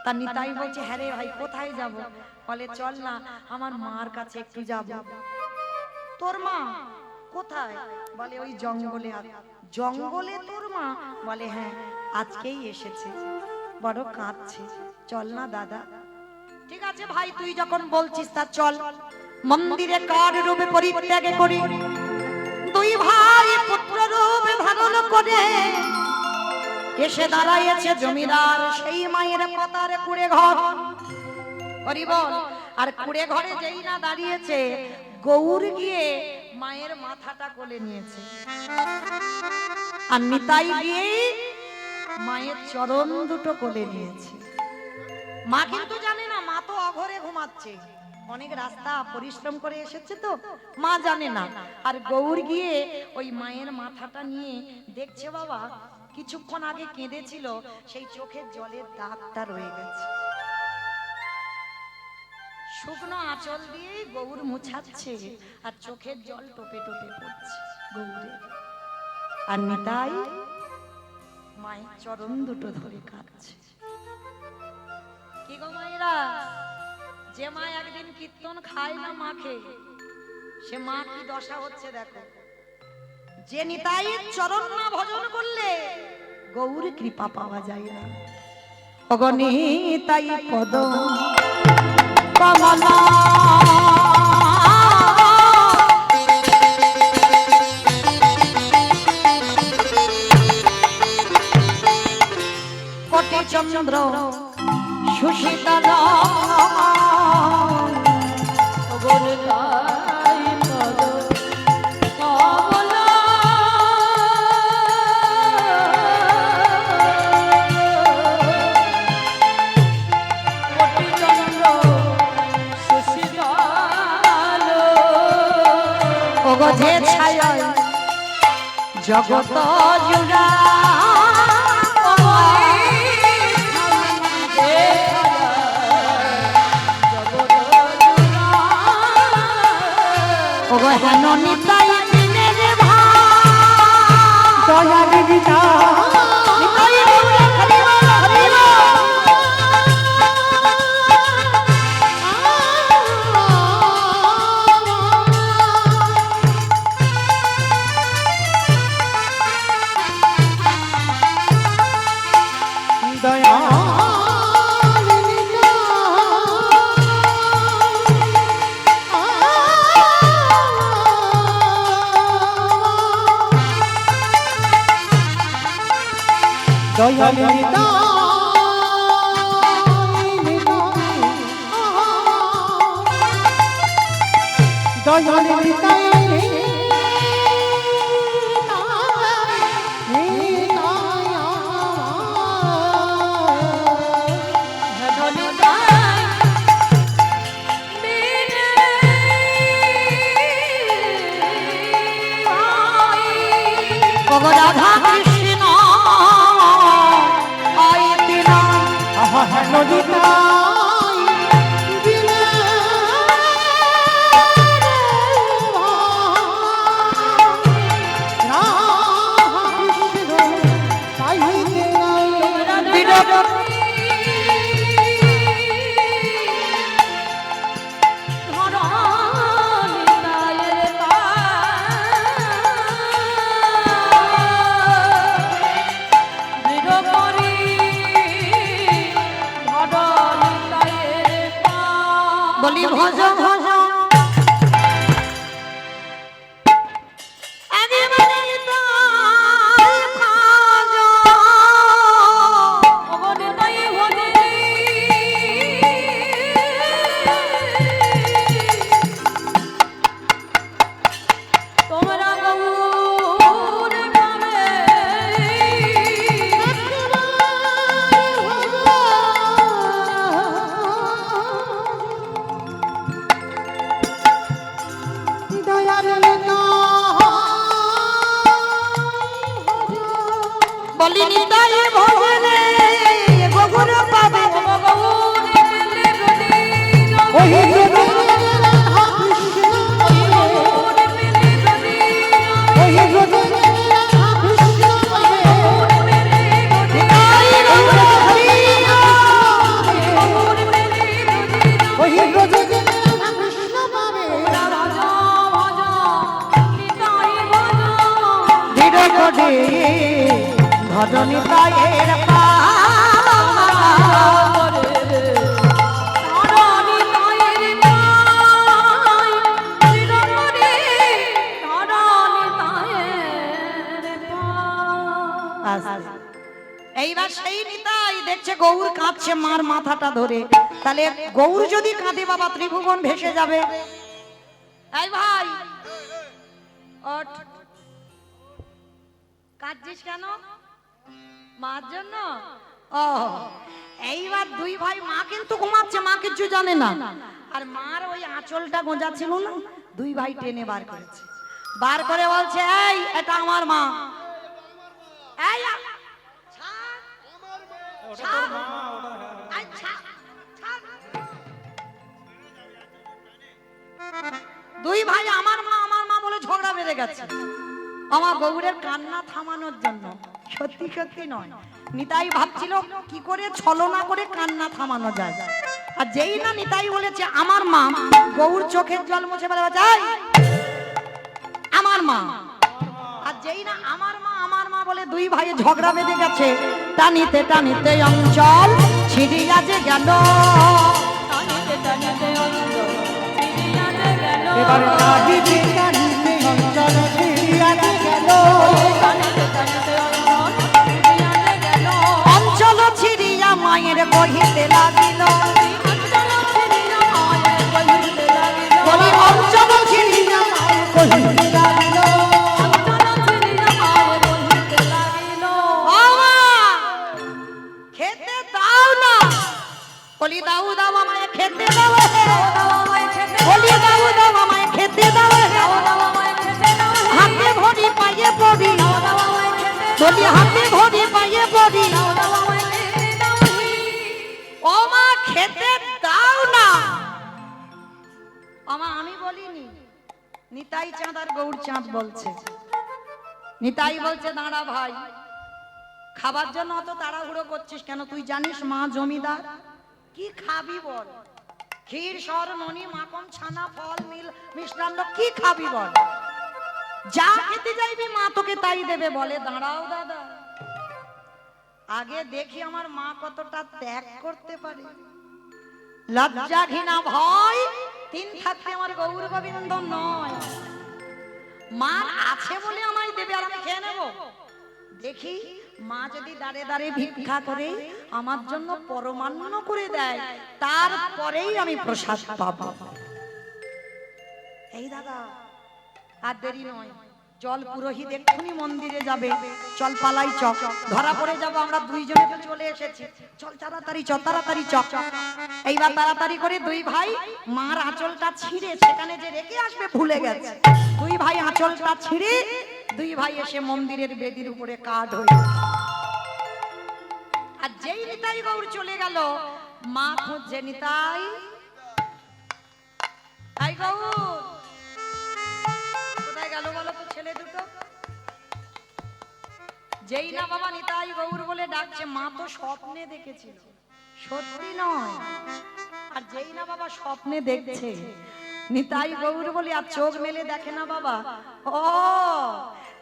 তার নিতাই বলছে, হ্যাঁ রে ভাই কোথায় যাব? বলে চল না আমার মার কাছে একটু যাব। তোর মা কোথায়? বলে ওই জঙ্গলে। জঙ্গলে তোর মা? বলে হ্যাঁ, আজকেই এসেছে, বড় কাঁদছে। চল না দাদা। ঠিক আছে ভাই, তুই যখন বলছিস তা চল। মন্দিরে কার রূপে পরিত্যাগ করি দুই ভাই পুত্র রূপে ধারণ করে এসে দাঁড়াইছে জমিদার সেই মায়ের পাতার কুড়ে ঘর। হরি বল। আর কুড়ে ঘরে যেই না দাঁড়িয়েছে, গৌর গিয়ে মায়ের মাথাটা কোলে নিয়েছে, আর নিতাই গিয়ে মায়ের চরণ দুটো কোলে নিয়েছে। মা কিন্তু জানে না, মা তো অঘরে ঘুমাচ্ছে, অনেক রাস্তা পরিশ্রম করে এসেছে তো মা জানে না। আর গৌর গিয়ে ওই মায়ের মাথাটা নিয়ে দেখছে, বাবা কিছুক্ষণ আগে কেঁদেছিল, সেই চোখের জলের দাগটা রয়ে গেছে। শুকনো আঁচল দিয়ে গৌর মুছাচ্ছে, আর চোখের জল টোপে টোপে পড়ছে গৌরের। আর নিতাই মায়ের চরণ দুটো ধরে কাঁদছে। কি গো মায়েরা, যে মা একদিন কীর্তন খায় না মাকে, সে মা কি দশা হচ্ছে দেখো। যে নিতাইয়ের চরণ না ভজন করলে গৌর কৃপা পাওয়া যায় না। ওগো নিতাই পদ কমলা কোটি চন্দ্র সুশীতল যে ছায়া জগত জুড়া ওগো হেন নিতাই দিনের ভাই দয়া দিদিতা নিতাই বলে হরিবল হরিবল রাধা কৃষ্ণ আই দিনা নদীতা বলি ভজ ভজ আগে মানে তাই ভজ ওগনে তাই ভজে তোমরা গৌর নামে বলি নিতাই ভজনে গগুর ধরণী তায়ের এইবার সেই নিতাই দেখছে গৌর কাঁদছে মার মাথাটা ধরে, তাহলে গৌর যদি কাঁদে বাবা ত্রিভুবন ভেসে যাবে। এই ভাই ওঠ, কাঁদছিস কেন? মার জন্য? ও এইবার দুই ভাই, মা কিন্তু ঘুমাচ্ছে, মা কিছু জানে না, আর মার ওই আঁচলটা গোঁজা ছিল না, দুই ভাই টেনে বার করেছে, বার করে বলছে এই এটা আমার মা। এই দুই ভাই আমার মা বলে ঝগড়া বেঁধে গেছে আমার গৌরের কান্না থামানোর জন্য। সত্যি সত্যি নয়, নিতাই ভাবছিল কি করে ছলনা করে কান্না থামানো যায়, আর যেই না নিতাই বলেছে আমার মা, গৌর চোখের জল মুছে ফেলে বলছে এই আমার মা, আর যেই না আমার মা বলে দুই ভাই ঝগড়া বেঁধে গেছে। টানিতে টানিতে অঞ্চল ছিড়িয়া যে গেল, এবারে টানিতে টানিতে অঞ্চল ছিড়িয়া যে গেল, অঞ্চল ছিড়িয়া মায়ের কহিতে লাগিল, বলি অঞ্চল ছিড়িয়া মায়ের কহিতে লাগিল। খেতে দাও না, বলি দাও দাও আমায় খেতে দাও, বলি দাও দাও আমায় খেতে দাও, হাতে ভরি পায়ে পড়ি, বলি হাতে ভরি পায়ে পড়ি, ও মা খেতে দাও না। আমা আমি বলিনি, নিতাই চাঁদ আর গৌর চাঁদ বলছে। নিতাই বলছে দাঁড়া ভাই, খাবার জন্য অত তাড়াহুড়ো করছিস কেন? তুই জানিস মা জমিদার, কি খাবি বল? ক্ষীর সর ননি মাখন ছানা ফল মিল মিষ্টান্ন কি খাবি বল? যা খেতে যাইবি মা তোকে তাই দেবে। বলে দাঁড়াও দাদা, আগে দেখি আমার মা কতটা ত্যাগ করতে পারে। লজ্জা ঘৃণা ভয় তিন থাকতে আমার গৌর গোবিন্দ নয়, মা আছে বলে আমায় দেবে আর আমি খেয়ে নেব। দেখি মা যদি দাঁড়ে দাঁড়ে ভিক্ষা করে আমার জন্য পরমান্ন করে দেয়, তারপরেই আমি প্রসাদ পাবো। এই দাদা আর দেরি নয়, চল পুরোহিত এক্ষুনি মন্দিরে যাবে, চল পালাই চক, ধরা পড়ে যাবো আমরা দুইজনে তো চলে এসেছি, চল তাড়াতাড়ি চ তাড়াতাড়ি চ। এইবার তাড়াতাড়ি করে দুই ভাই মার আঁচলটা ছিঁড়ে সেখানে যে রেখে আসবে ভুলে গেছে, দুই ভাই আঁচলটা ছিঁড়ে দুই ভাই এসে মন্দিরের বেদির উপরে কাঠ হয়ে, আর যেই নিতাই গৌর চলে গেল মা খুঁজছে নিতাই, আই গৌর কোথায় গেল বলো তো ছেলে দুটো? যেই না বাবা নিতাই গৌর বলে ডাকছে, মা তো স্বপ্নে দেখেছিল, সত্যি নয়। আর যেই না বাবা স্বপ্নে দেখছে নিতাই গৌর বলে, আর চোখ মেলে দেখে না বাবা, ও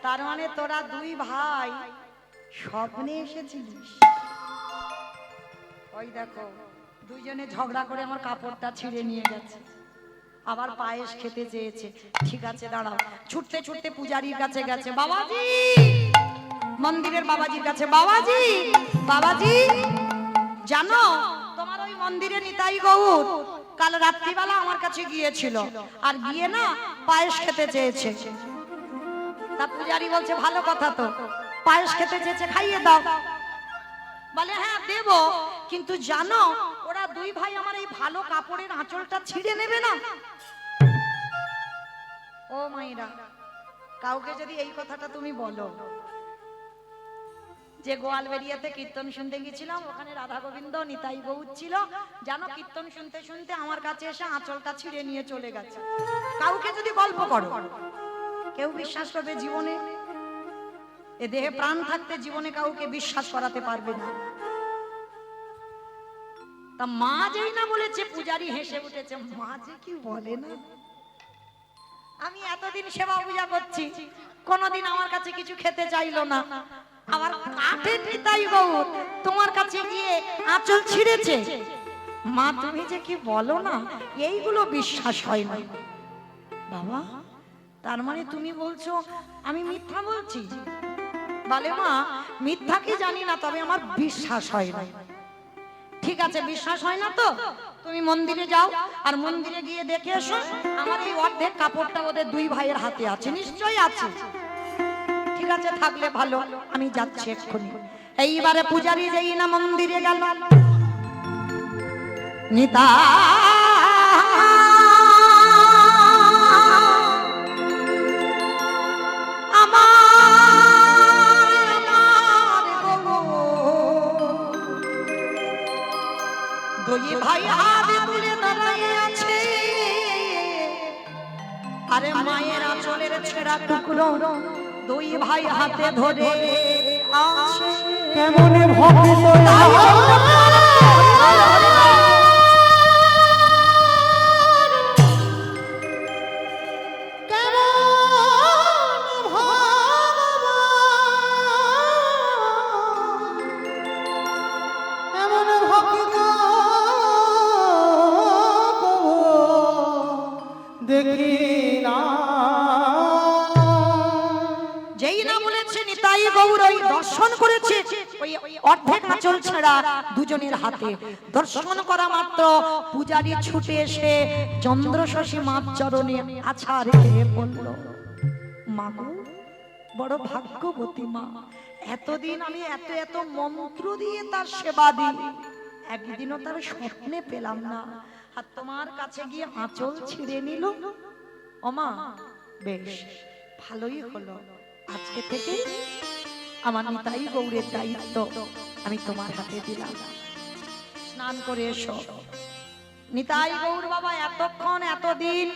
তার মানে তোরা দুই ভাই স্বপ্নে এসেছিলিস। ওই দেখো দুইজনে ঝগড়া করে আমার কাপড়টা ছিঁড়ে নিয়ে গেছে, আবার পায়েস খেতে চেয়েছে। ঠিক আছে দাঁড়াও, ছুটতে ছুটতে পূজারীর কাছে গেছে, বাবাজি মন্দিরের বাবাজির কাছে, বাবাজি বাবাজি জানো তোমার ওই মন্দিরে নিতাই গৌর কাল রাত্রিবেলা আমার কাছে গিয়েছিল, আর গিয়ে না পায়েস খেতে চেয়েছে। তা পূজারী বলছে ভালো কথা তো, পায়েস খেতে চেয়েছে খাইয়ে দাও। বলে হ্যাঁ দেব, কিন্তু জানো ওরা দুই ভাই আমার এই ভালো কাপড়ের আঁচলটা ছিঁড়ে নেবে না। ও মায়েরা, কাউকে যদি এই কথাটা তুমি বলো যে গোয়ালবেড়িয়াতে কীর্তন শুনতে গেছিলাম, ওখানে রাধা গোবিন্দ নিতাই গৌর ছিল, জানো কীর্তন শুনতে শুনতে আমার কাছে এসে আঁচলটা ছিঁড়ে নিয়ে চলে গেছে, কাউকে যদি গল্প করো কেউ বিশ্বাস করবে জীবনে? এ দেহে প্রাণ থাকতে জীবনে কাউকে বিশ্বাস করাতে পারবে না। তা মা যেই না বলেছে পূজারী হেসে উঠেছে, মা যে কি বলে না। আমি এতদিন সেবা পূজা করছি, কোনোদিন আমার কাছে কিছু খেতে চাইলো না। আবার কাঠের নিতাই গৌর তোমার কাছে গিয়ে আঁচল ছিঁড়েছে। মা তুমি যে কি বলো না, এইগুলো বিশ্বাস হয় না। বাবা তার মানে তুমি বলছো আমি মিথ্যা বলছি? বলে মা মিথ্যা কি জানি না, তবে আমার বিশ্বাস হয় না। ঠিক আছে, বিশ্বাস হয় না তো তুমি মন্দিরে যাও, আর মন্দিরে গিয়ে দেখে এসো আমার এই অর্ধেক কাপড়টা ওদের দুই ভাইয়ের হাতে আছে। নিশ্চয়ই আছে। ঠিক আছে, থাকলে ভালো, আমি যাচ্ছি এক্ষুনি। এইবারে পূজারি যেই না মন্দিরে গেল, নিতা দুই ভাই হাত তুলে দাঁড়িয়ে আছে, আরে মায়ের আঁচলের ছেঁড়া টুকরো দুই ভাই হাতে ধরে আছে। কেমন ভক্ত দেখি না। যেই না বলেছে নিতাই গৌর ওই দর্শন করেছে ওই অর্ধেক আঁচল ছেঁড়া দুজনের হাতে। দর্শন করা মাত্র পূজারি ছুটে এসে চন্দ্রশশী মার চরণে আছাড় খেয়ে বলল, মা গো বড় ভাগ্যবতী মা, এতদিন আমি এত এত মন্ত্র দিয়ে তার সেবা দিই, একদিনও তার স্বপ্নে পেলাম না, আর তোমার কাছে গিয়ে আঁচল ছিঁড়ে নিল। ও মা বেশ ভালোই হলো, আজকে থেকে আমার নিতাই গৌরের দায়িত্ব আমি তোমার হাতে দিলাম। স্নান করে এসো। নিতাই গৌর বাবা এতক্ষণ এতদিন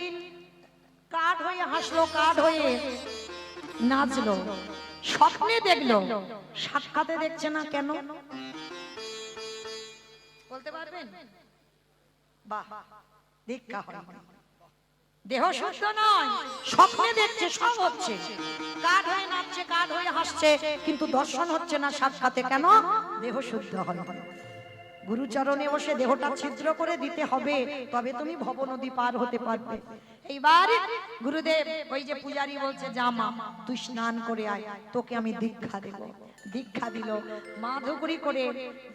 কাঠ হয়ে হাসলো, কাঠ হয়ে নাচলো, স্বপ্নে দেখলো, সাক্ষাতে দেখছে না কেন বলতে পারবেন? বাহ, দীক্ষা হয় দেহ শুদ্ধ নয়, স্বপ্নে দেখছে সব হচ্ছে, কাঠ হয়ে নাচছে, কাঠ হয়ে হাসছে, কিন্তু দর্শন হচ্ছে না সাক্ষাতে। কেন? দেহ শুদ্ধ হয়। গুরুচরণে বসে দেহটা ছিদ্র করে দিতে হবে, তবে তুমি ভব নদী পার হতে পারবে। এইবার গুরুদেব ওই যে পূজারি বলছে, যা মা তুই স্নান করে আয়, তোকে আমি দীক্ষা দেব। দীক্ষা দিল, মা ধুকরি করে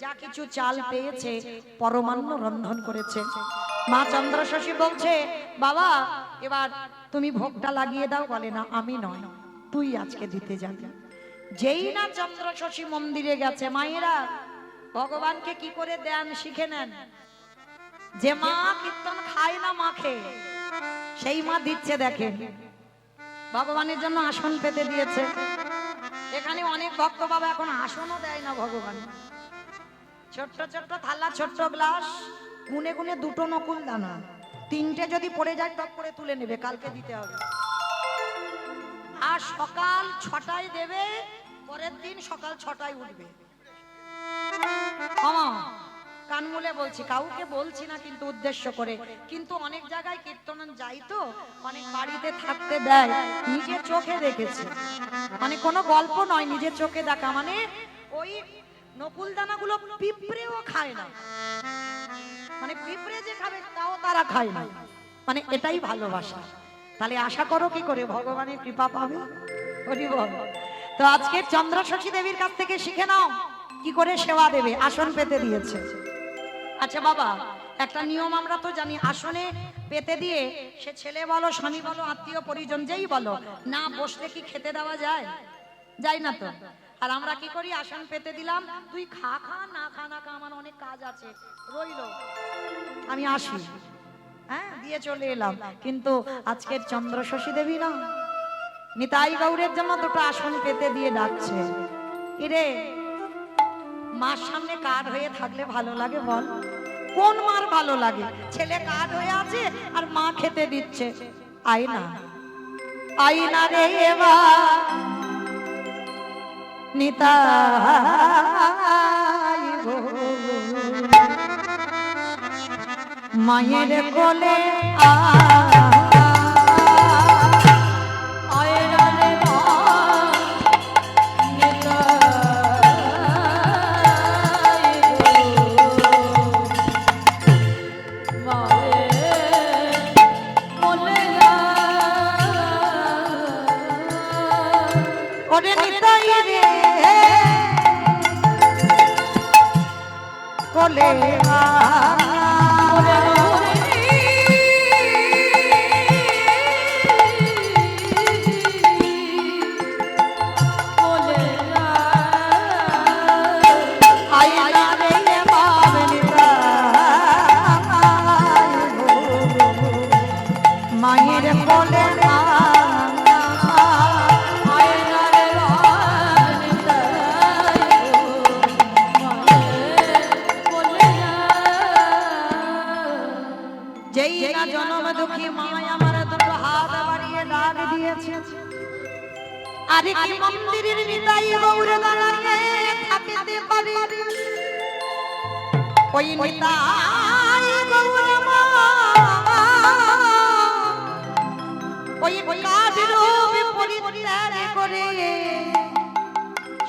যা কিছু চাল পেয়েছে পরমান্ন রন্ধন করেছে। মা চন্দ্রশশী বলছে, বাবা এবার তুমি ভোগটা লাগিয়ে দাও। বলে না আমি নয়, তুই আজকে দিতে যাবি। যেই না চন্দ্রশশী মন্দিরে গেছে, মায়েরা ভগবানকে কি করে দেন শিখে নেন। যে মা কীর্তন খায় না মাখে, সেই মা দিচ্ছে। দেখেন ভগবানের জন্য আসন পেতে দিয়েছে। এখানে অনেক ভক্ত বাবা এখন আসনও দেয় না ভগবান। ছোট্ট ছোট্ট থালা, ছোট্ট গ্লাস, গুনে গুনে দুটো নকুল দানা, তিনটে যদি পড়ে যায় টপ করে তুলে নেবে, কালকে দিতে হবে। আর সকাল 6টায় দেবে, পরের দিন সকাল 6টায় উঠবে। কান মুলে বলছি, কাউকে বলছি না কিন্তু উদ্দেশ্য করে। কিন্তু অনেক জায়গায় কীর্তন যাই তো, অনেক বাড়িতে থাকতে দেয়, নিজের চোখে দেখেছে, মানে কোনো গল্প নয়, নিজের চোখে দেখা। মানে ওই নকুল দানাগুলো পিঁপড়েও খায় না, মানে পিঁপড়ে যে খাবে তাও তারা খায় না, মানে এটাই ভালোবাসা। তাহলে আশা করো কি করে ভগবানের কৃপা পাবে। তো আজকে চন্দ্রশশী দেবীর কাছ থেকে শিখে নাও কি করে সেবা দেবে। আসন পেতে দিয়েছে। আচ্ছা বাবা, একটা নিয়ম আমরা তো জানি, আসনে পেতে দিয়ে সে ছেলে বলো, স্বামী বলো, আত্মীয় পরিজন যেই বলো, না বসলে কি খেতে দেওয়া যায়? যায় না তো। আর আমরা কি করি, আসন পেতে দিলাম, তুই খা খা, না খা না খা, আমার অনেক কাজ আছে, রইলো, আমি আসি, হ্যাঁ দিয়ে চলে এলাম। কিন্তু আজকের চন্দ্রশশী দেবী না, নিতাই গৌরের জন্য দুটো আসন পেতে দিয়ে ডাকছে। ইরে মার সামনে কাঠ হয়ে থাকলে ভালো লাগে বল? কোন মার ভালো লাগে? ছেলে কাঠ হয়ে আছে আর মা খেতে দিচ্ছে। আয়না আয়না রে এবার নিতাই মায়ের কোলে ওরে নিতাই রে কোলে মায়ের কোলে যেই না জনম দুঃখী মায় আমার দুটো হাত বাড়িয়ে ডাক দিয়েছে আরে কি মন্দিরের নিতাই গৌর দাঁড়ায়ে থাকিতে পারে ওই নিতাই গৌর মা ওই কাঠের রূপ পরিত্যাগ করে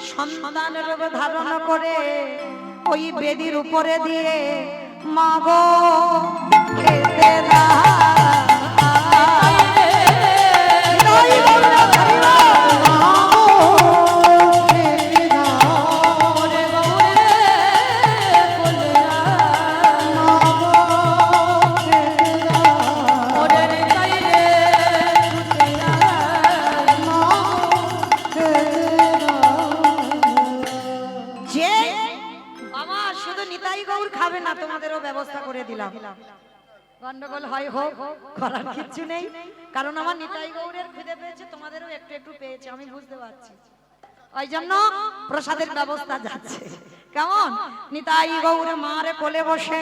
সন্তান রূপ ধারণ করে ওই বেদির উপরে দিয়ে মাগো খেতে না তোমাদেরও ব্যবস্থা করে দিলাম গন্ডগোল হয় হোক করার কিছু নেই কারণ আমার নিতাই গৌরের খিদে পেয়েছে তোমাদেরও একটু একটু পেয়েছে আমি বুঝতে পারছি ওই জন্য প্রসাদের ব্যবস্থা যাচ্ছে কেমন নিতাই গৌর মারে কোলে বসে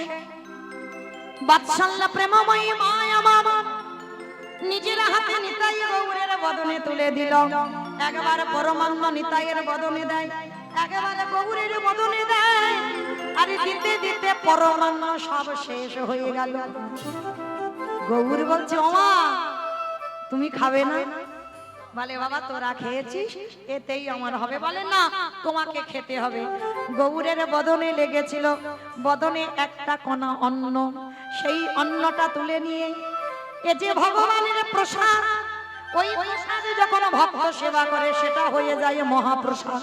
বাৎসল্য প্রেমময়ী মা আমার নিজের হাতে নিতাই গৌরের বদনে তুলে দিল একবার পরমান্ন নিতাইয়ের বদনে দেয় একেবারে গৌরের বদনে দেয় আরে দিতে দিতে পরমান্ন সব শেষ হয়ে গেল গৌর বলছে ওমা তুমি খাবে না বলে বাবা তোরা খেয়েছিস এতেই আমার হবে বলে না তোমাকে খেতে হবে গৌরের বদনে লেগেছিল বদনে একটা কণা অন্ন সেই অন্নটা তুলে নিয়ে এ যে ভগবানের প্রসাদ ওই প্রসাদে যখন ভক্ত সেবা করে সেটা হয়ে যায় মহাপ্রসাদ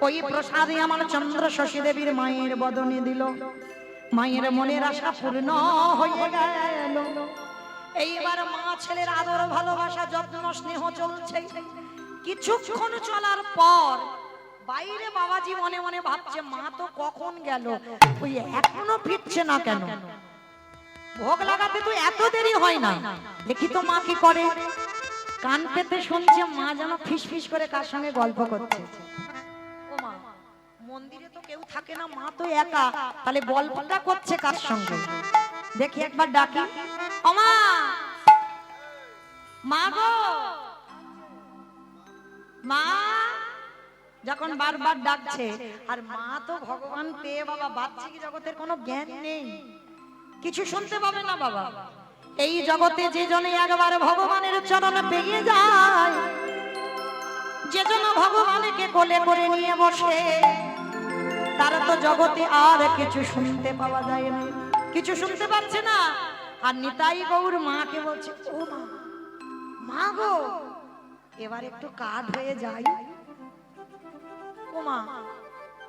ওই প্রসাদে আমার চন্দ্র শশী দেবীর মায়ের বদনে দিল মায়ের মনের আশা পূর্ণ হয়ে গেল এইবার মা ছেলের আদর ভালোবাসা যত্ন স্নেহ চলছে কিছুক্ষণ চলার পর বাইরে বাবাজি মনে মনে ভাবছে মা তো কখন গেল ওই এখনো ফিরছে না কেন ভোগ লাগাতে তো এত দেরি হয় না দেখি তো মা কি করে কান পেতে শুনছে মা যেন ফিস ফিস করে কার সঙ্গে গল্প করছে ও মা মন্দিরে তো কেউ থাকে না মা তো একা তাহলে গল্পটা করছে কার সঙ্গে দেখি একবার ডাকি ও মা মা গো মা যখন বারবার ডাকছে আর মা তো ভগবান পেয়ে বাবা বাহ্যিক জগতের কোনো জ্ঞান নেই কিছু শুনতে পাবে না বাবা এই জগতে যে জনে একবার ভগবানের চরণ পেয়ে যায় যে জন ভগবানকে কোলে করে নিয়ে বসে তার তো জগতে আর কিছু শুনতে পাওয়া যায় না কিছু শুনতে পাচ্ছে না আর নিতাই গৌর মাকে বলছে ও মা মা গো এবার একটু কাঠ হয়ে যাই ও মা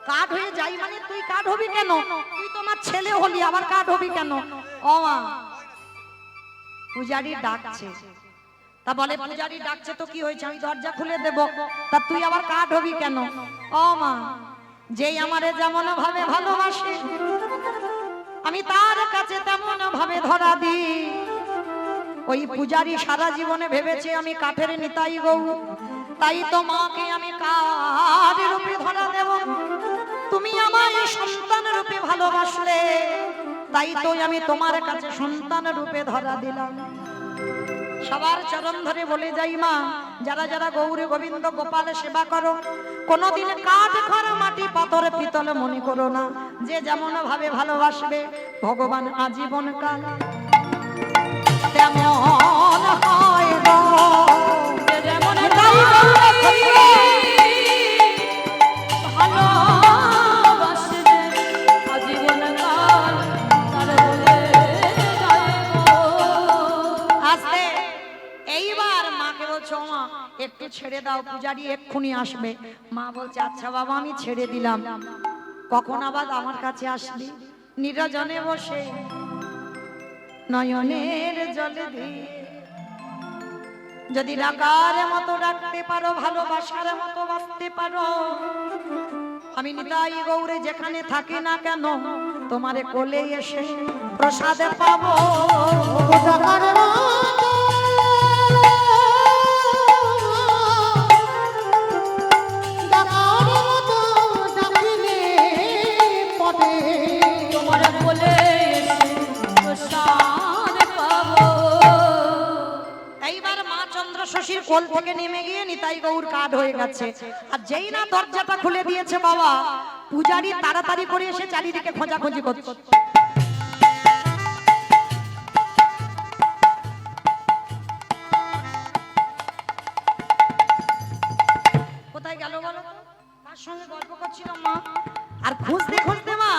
কাঠ হয়ে যাই মানে তুই কাঠ হবি কেন তুই তো আমার ছেলে হলি আবার কাঠ হবি কেন ও মা পূজারি ডাকছে তা বলে পূজারি ডাকছে তো কি হয়েছে আমি দরজা খুলে দেব তা তুই আবার কাঠ হবি কেন ও মা যেই আমারে যেমন ভাবে ভালোবাসে আমি তার কাছে তেমন ভাবে ধরা দিই ওই পূজারি সারা জীবনে ভেবেছে আমি কাঠের নিতাই গৌর তাই তো মাকে আমি কাঠ রূপে ধরা দেব তুমি আমায় সন্তান রূপে ভালোবাসলে তাই তো আমি তোমার কাছে সন্তান রূপে ধরা দিলাম সবার চরণ ধরে বলে যাই মা যারা যারা গৌর গোবিন্দ গোপাল সেবা করো কোনদিন কাঠ খড় মাটি পাথর পিতল মনে করো না যে যেমন ভাবে ভালোবাসবে ভগবান আজীবন কাল তেমন হয় গো যেমন ভালোবাসবে আজীবন কাল তার বলে যাইবো আস্তে এইবার মাকে বলছো মা একটু ছেড়ে দাও, পূজারি এক্ষুনি আসবে। মা বলছে আচ্ছা বাবা আমি ছেড়ে দিলাম। কখন আবার আমার কাছে আসলি? নিরজনে বসে নয়নের জলে দিয়ে যদি রাগার মতো রাখতে পারো, ভালোবাসার মতো বাঁচতে পারো, আমি নিতাই গৌরে যেখানে থাকি না কেন তোমারে কোলে এসে প্রসাদে পাবো। ডাকার মতো ডাকিলে পদে তোমার কোলে প্রসাদ পাবো। এইবার মা চন্দ্র শশীর কোল থেকে নেমে গিয়ে নিতাই গৌর কাঠ হয়ে গেছে। আর যেই না দরজাটা খুলে দিয়েছে বাবা, পূজারি তাড়াতাড়ি করে এসে চারিদিকে খোঁজাখুঁজি করছে। কোথায় গেল বলো? তার সঙ্গে গল্প করছিল মা। আর খুঁজতে খুঁজতে মা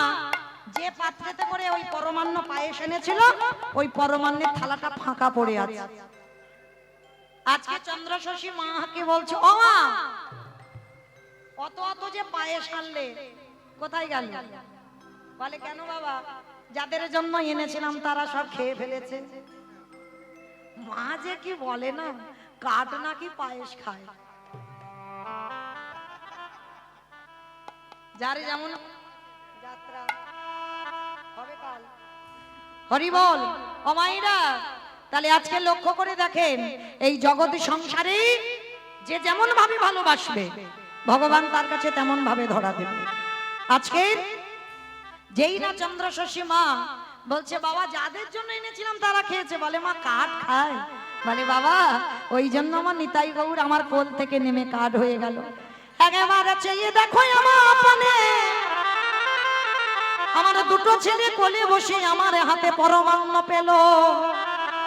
যে পাত্রেতে করে ওই পরমান্ন পায়েস এনেছিল, ওই পরমান্নের থালাটা ফাঁকা পড়ে আছে। আজকে চন্দ্র শশী মাকে বলছে ও মা, অত অত যে পায়েস আনলে কোথায় গেল? বলে কেন বাবা, যাদের জন্য এনেছিলাম তারা সব খেয়ে ফেলেছে। মা যে কি বলে না, কাঠ নাকি পায়েস খায়। যার যেমন যাত্রা হবে কাল। হরি বল ও মাইরা। তাহলে আজকে লক্ষ্য করে দেখেন, এই জগৎ সংসারে যে যেমন ভাবে ভালোবাসবে ভগবান তার কাছে তেমন ভাবে ধরা দেবে। আজকে যেই না চন্দ্র শশী মা বলছে বাবা যাদের জন্য এনেছিলাম তারা খেয়েছে, বলে মা কাঠ খায়? বলে বাবা ওই জন্য আমার নিতাই গৌর আমার কোল থেকে নেমে কাঠ হয়ে গেল। একেবারে চেয়ে দেখো আমার আপনে, আমার দুটো ছেলে কোলে বসে আমার হাতে পরমান্ন পেল।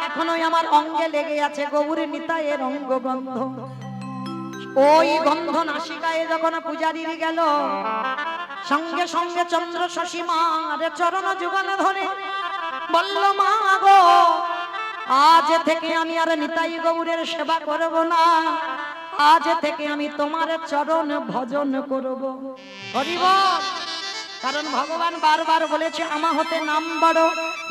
এখনোই আমার অঙ্গে লেগে আছে গৌর নিতাইয়ের অঙ্গ গন্ধ। ওই গন্ধ নাসিকায় যখন পূজারির গেল, সঙ্গে সঙ্গে চন্দ্র শশী মার চরণ যুগল ধরে বলল মা গো, আজ থেকে আমি আর নিতাই গৌরের সেবা করব না, আজ থেকে আমি তোমার চরণ ভজন করব। হরি বল। কারণ ভগবান বারবার বলেছে আমা হতে নাম বড়,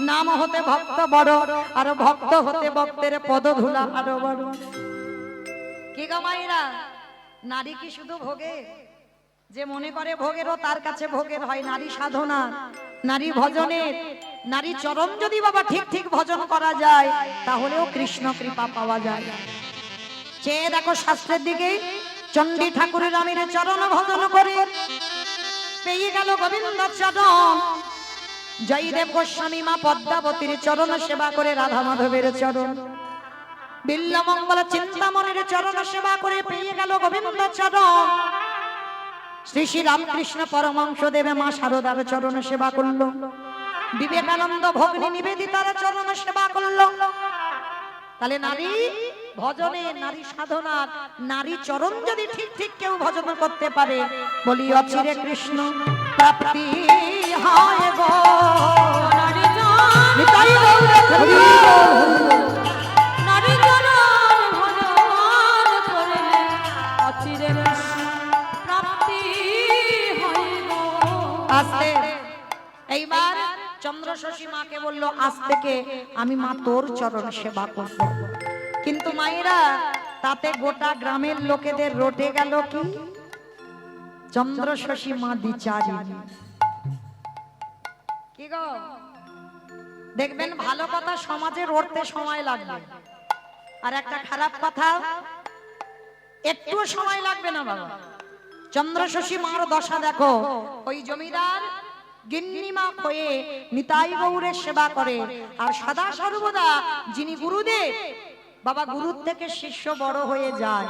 নাম হতে ভক্ত বড়, আর ভক্ত হতে ভক্তের পদধূলা আরো বড়। কি গো মাইরা, নারী কি শুধু ভোগে? যে মনে করে ভোগেরও তার কাছে ভোগের হয়। নারী সাধনা, নারী ভজনের, নারী চরণ যদি বাবা ঠিক ঠিক ভজন করা যায় তাহলেও কৃষ্ণ কৃপা পাওয়া যায়। চেয়ে দেখো শাস্ত্রের দিকে, চণ্ডী ঠাকুরের রামের চরণ ভজন করে পেয়ে গেল গোবিন্দ চরণ। জয়দেব গোস্বামী মা পদ্মাবতীর চরণ সেবা করে রাধা মাধবের চরণ। বিল্লমঙ্গল চিন্তামণির চরণ সেবা করে পেয়ে গেল গোবিন্দ চরণ। শ্রী শ্রী রামকৃষ্ণ পরমহংস দেবে মা শারদার চরণ সেবা করল। বিবেকানন্দ ভগ্নী নিবেদিতার চরণ সেবা করল। তাহলে নারী ভজনে, নারী সাধনার, নারী চরণ যদি ঠিক ঠিক কেউ ভজন করতে পারে, বলি অচিরে কৃষ্ণ প্রাপ্তি হয় গো। নিতাই গৌর হরি বল। নারী চরণ ভজন করলে অচিরে কৃষ্ণ প্রাপ্তি হয় গো। আস্তে এইবার চন্দ্র শশী মাকে বলল আজ থেকে আমি মা তোর চরণ সেবা করব। কিন্তু মায়েরা তাতে গোটা গ্রামের লোকেদের রটে গেল কি চন্দ্র শশী মা দ্বিচারী। কি গো দেখবেন ভালো কথা সমাজে রটতে সময় লাগবে, আর একটা খারাপ কথা একটু সময় লাগবে না বাবা। চন্দ্র শশী মার দশা দেখো, ওই জমিদার গিন্নিমা হয়ে নিতাই গৌরের সেবা করে, আর সদা সর্বদা যিনি গুরুদেব বাবা, গুরুর থেকে শিষ্য বড় হয়ে যায়।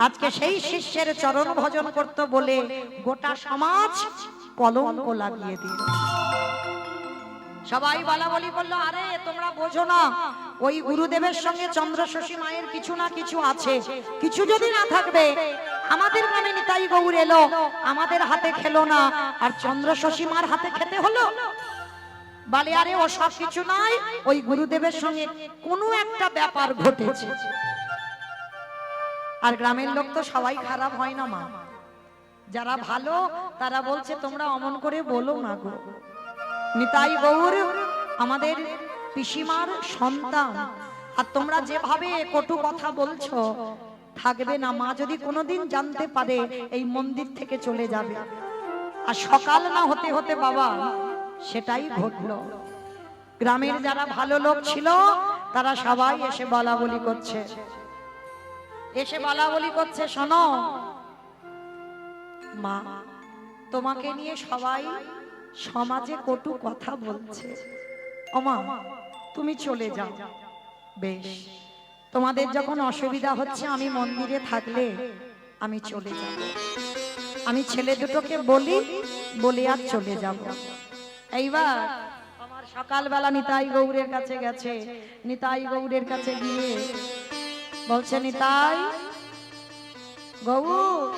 আজকে সেই শিষ্যের চরণ ভজন করতে বলে গোটা সমাজ কলঙ্ক লাগিয়ে দিল। সবাই বলা বলি বললো আরে তোমরা বোঝো না, ওই গুরুদেবের সঙ্গে চন্দ্র শশী মায়ের কিছু না কিছু আছে। কিছু যদি না থাকবে, আমাদের গ্রামে নিতাই গৌর এলো, আমাদের হাতে খেলো না, আর চন্দ্র শশী মার হাতে খেতে হলো। বলে আরে ও সব কিছু নয়, ওই গুরুদেবের সঙ্গে কোনো একটা ব্যাপার ঘটেছে। আর গ্রামের লোক তো সবাই খারাপ হয় না মা, যারা ভালো তারা বলছে তোমরা অমন করে বলো না গো। নিতাই গৌর আমাদের পিসিমার সন্তান, আর তোমরা যেভাবে কটু কথা বলছো থাকবে না। মা যদি কোনোদিন জানতে পারে এই মন্দির থেকে চলে যাবে। আর সকাল না হতে হতে বাবা সেটাই ঘটলো। গ্রামের যারা ভালো লোক ছিল তারা সবাই এসে বলা বলি করছে, এসে বলা বলি করছে, শোনো মা, তোমাকে নিয়ে সবাই সমাজে কটু কথা বলছে, ও মা তুমি চলে যাও। বেশ, তোমাদের যখন অসুবিধা হচ্ছে আমি মন্দিরে থাকলে আমি চলে যাব। আমি ছেলে দুটোকে বলি, বলে আর চলে যাব। এইবার আমার সকালবেলা নিতাই গৌরের কাছে গেছে। নিতাই গৌরের কাছে গিয়ে বলছে, নিতাই গৌর।